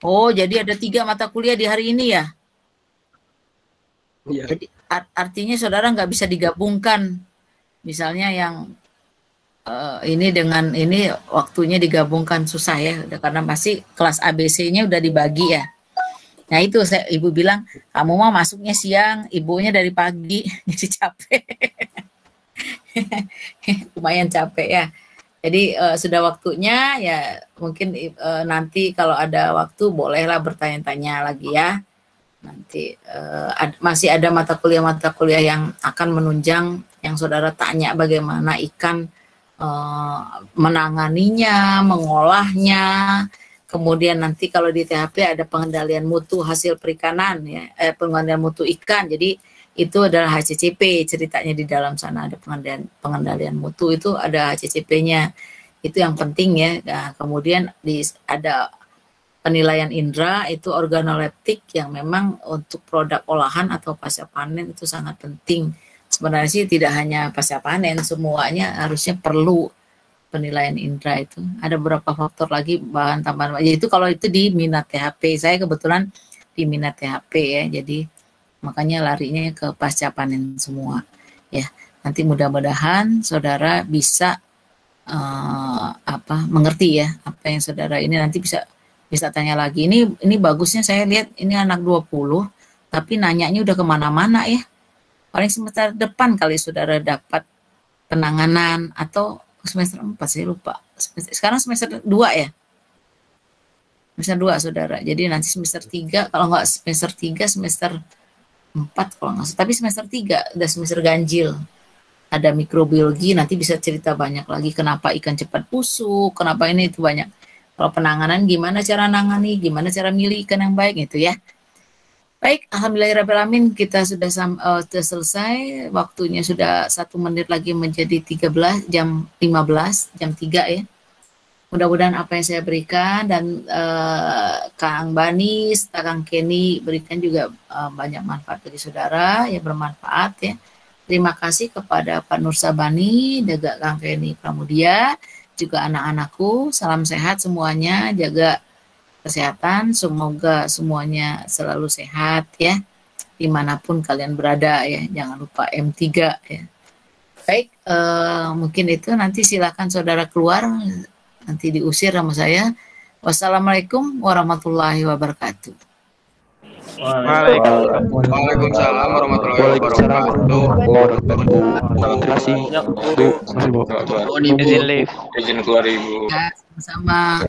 Oh, jadi ada 3 mata kuliah di hari ini ya? Iya. Jadi artinya saudara nggak bisa digabungkan, misalnya yang ini dengan ini waktunya digabungkan susah ya, karena masih kelas ABC-nya udah dibagi ya. Nah itu ibu bilang kamu mau masuknya siang, ibunya dari pagi, jadi capek. Lumayan capek ya. Jadi sudah waktunya ya, mungkin nanti kalau ada waktu bolehlah bertanya-tanya lagi ya. Nanti masih ada mata kuliah yang akan menunjang yang saudara tanya bagaimana ikan menanganinya, mengolahnya. Kemudian nanti kalau di THP ada pengendalian mutu hasil perikanan ya, pengendalian mutu ikan. Jadi itu adalah HCCP ceritanya di dalam sana, ada pengendalian mutu, itu ada HCCP-nya. Itu yang penting ya. Nah, kemudian ada penilaian indera, itu organoleptik yang memang untuk produk olahan atau pasca panen itu sangat penting. Sebenarnya sih tidak hanya pasca panen, semuanya harusnya perlu penilaian indera itu. Ada beberapa faktor lagi bahan tambahan. Yaitu kalau itu di minat THP, saya kebetulan di minat THP ya, jadi makanya larinya ke pasca panen semua. Ya, nanti mudah-mudahan saudara bisa mengerti ya apa yang saudara ini, nanti bisa tanya lagi. Ini bagusnya saya lihat ini anak 20 tapi nanyanya udah kemana-mana ya. Paling semester depan kali saudara dapat penanganan, atau semester 4 saya lupa. Sekarang semester 2 ya. Semester 2 saudara. Jadi nanti semester 3, kalau nggak semester 3, semester 4 kalau nggak salah. Tapi semester 3 udah semester ganjil. Ada mikrobiologi, nanti bisa cerita banyak lagi kenapa ikan cepat busuk, kenapa ini itu banyak. Kalau penanganan gimana cara nangani, gimana cara milih ikan yang baik gitu ya. Baik, alhamdulillahirrahmanirrahim, kita sudah selesai. Waktunya sudah 1 menit lagi menjadi 13, jam 15, jam 3 ya. Mudah-mudahan apa yang saya berikan dan Kang Banis, Kang Kenny berikan juga banyak manfaat bagi saudara, ya bermanfaat ya. Terima kasih kepada Pak Nur Sabani, juga Kang Kenny Pramudia, juga anak-anakku. Salam sehat semuanya, jaga kesehatan, semoga semuanya selalu sehat ya, dimanapun kalian berada ya, jangan lupa M3 ya. Baik, mungkin itu, nanti silakan saudara keluar, nanti diusir sama saya. Wassalamualaikum warahmatullahi wabarakatuh. Waalaikumsalam warahmatullahi wabarakatuh. Terima kasih. Izin keluar Ibu. Ya, sama-sama.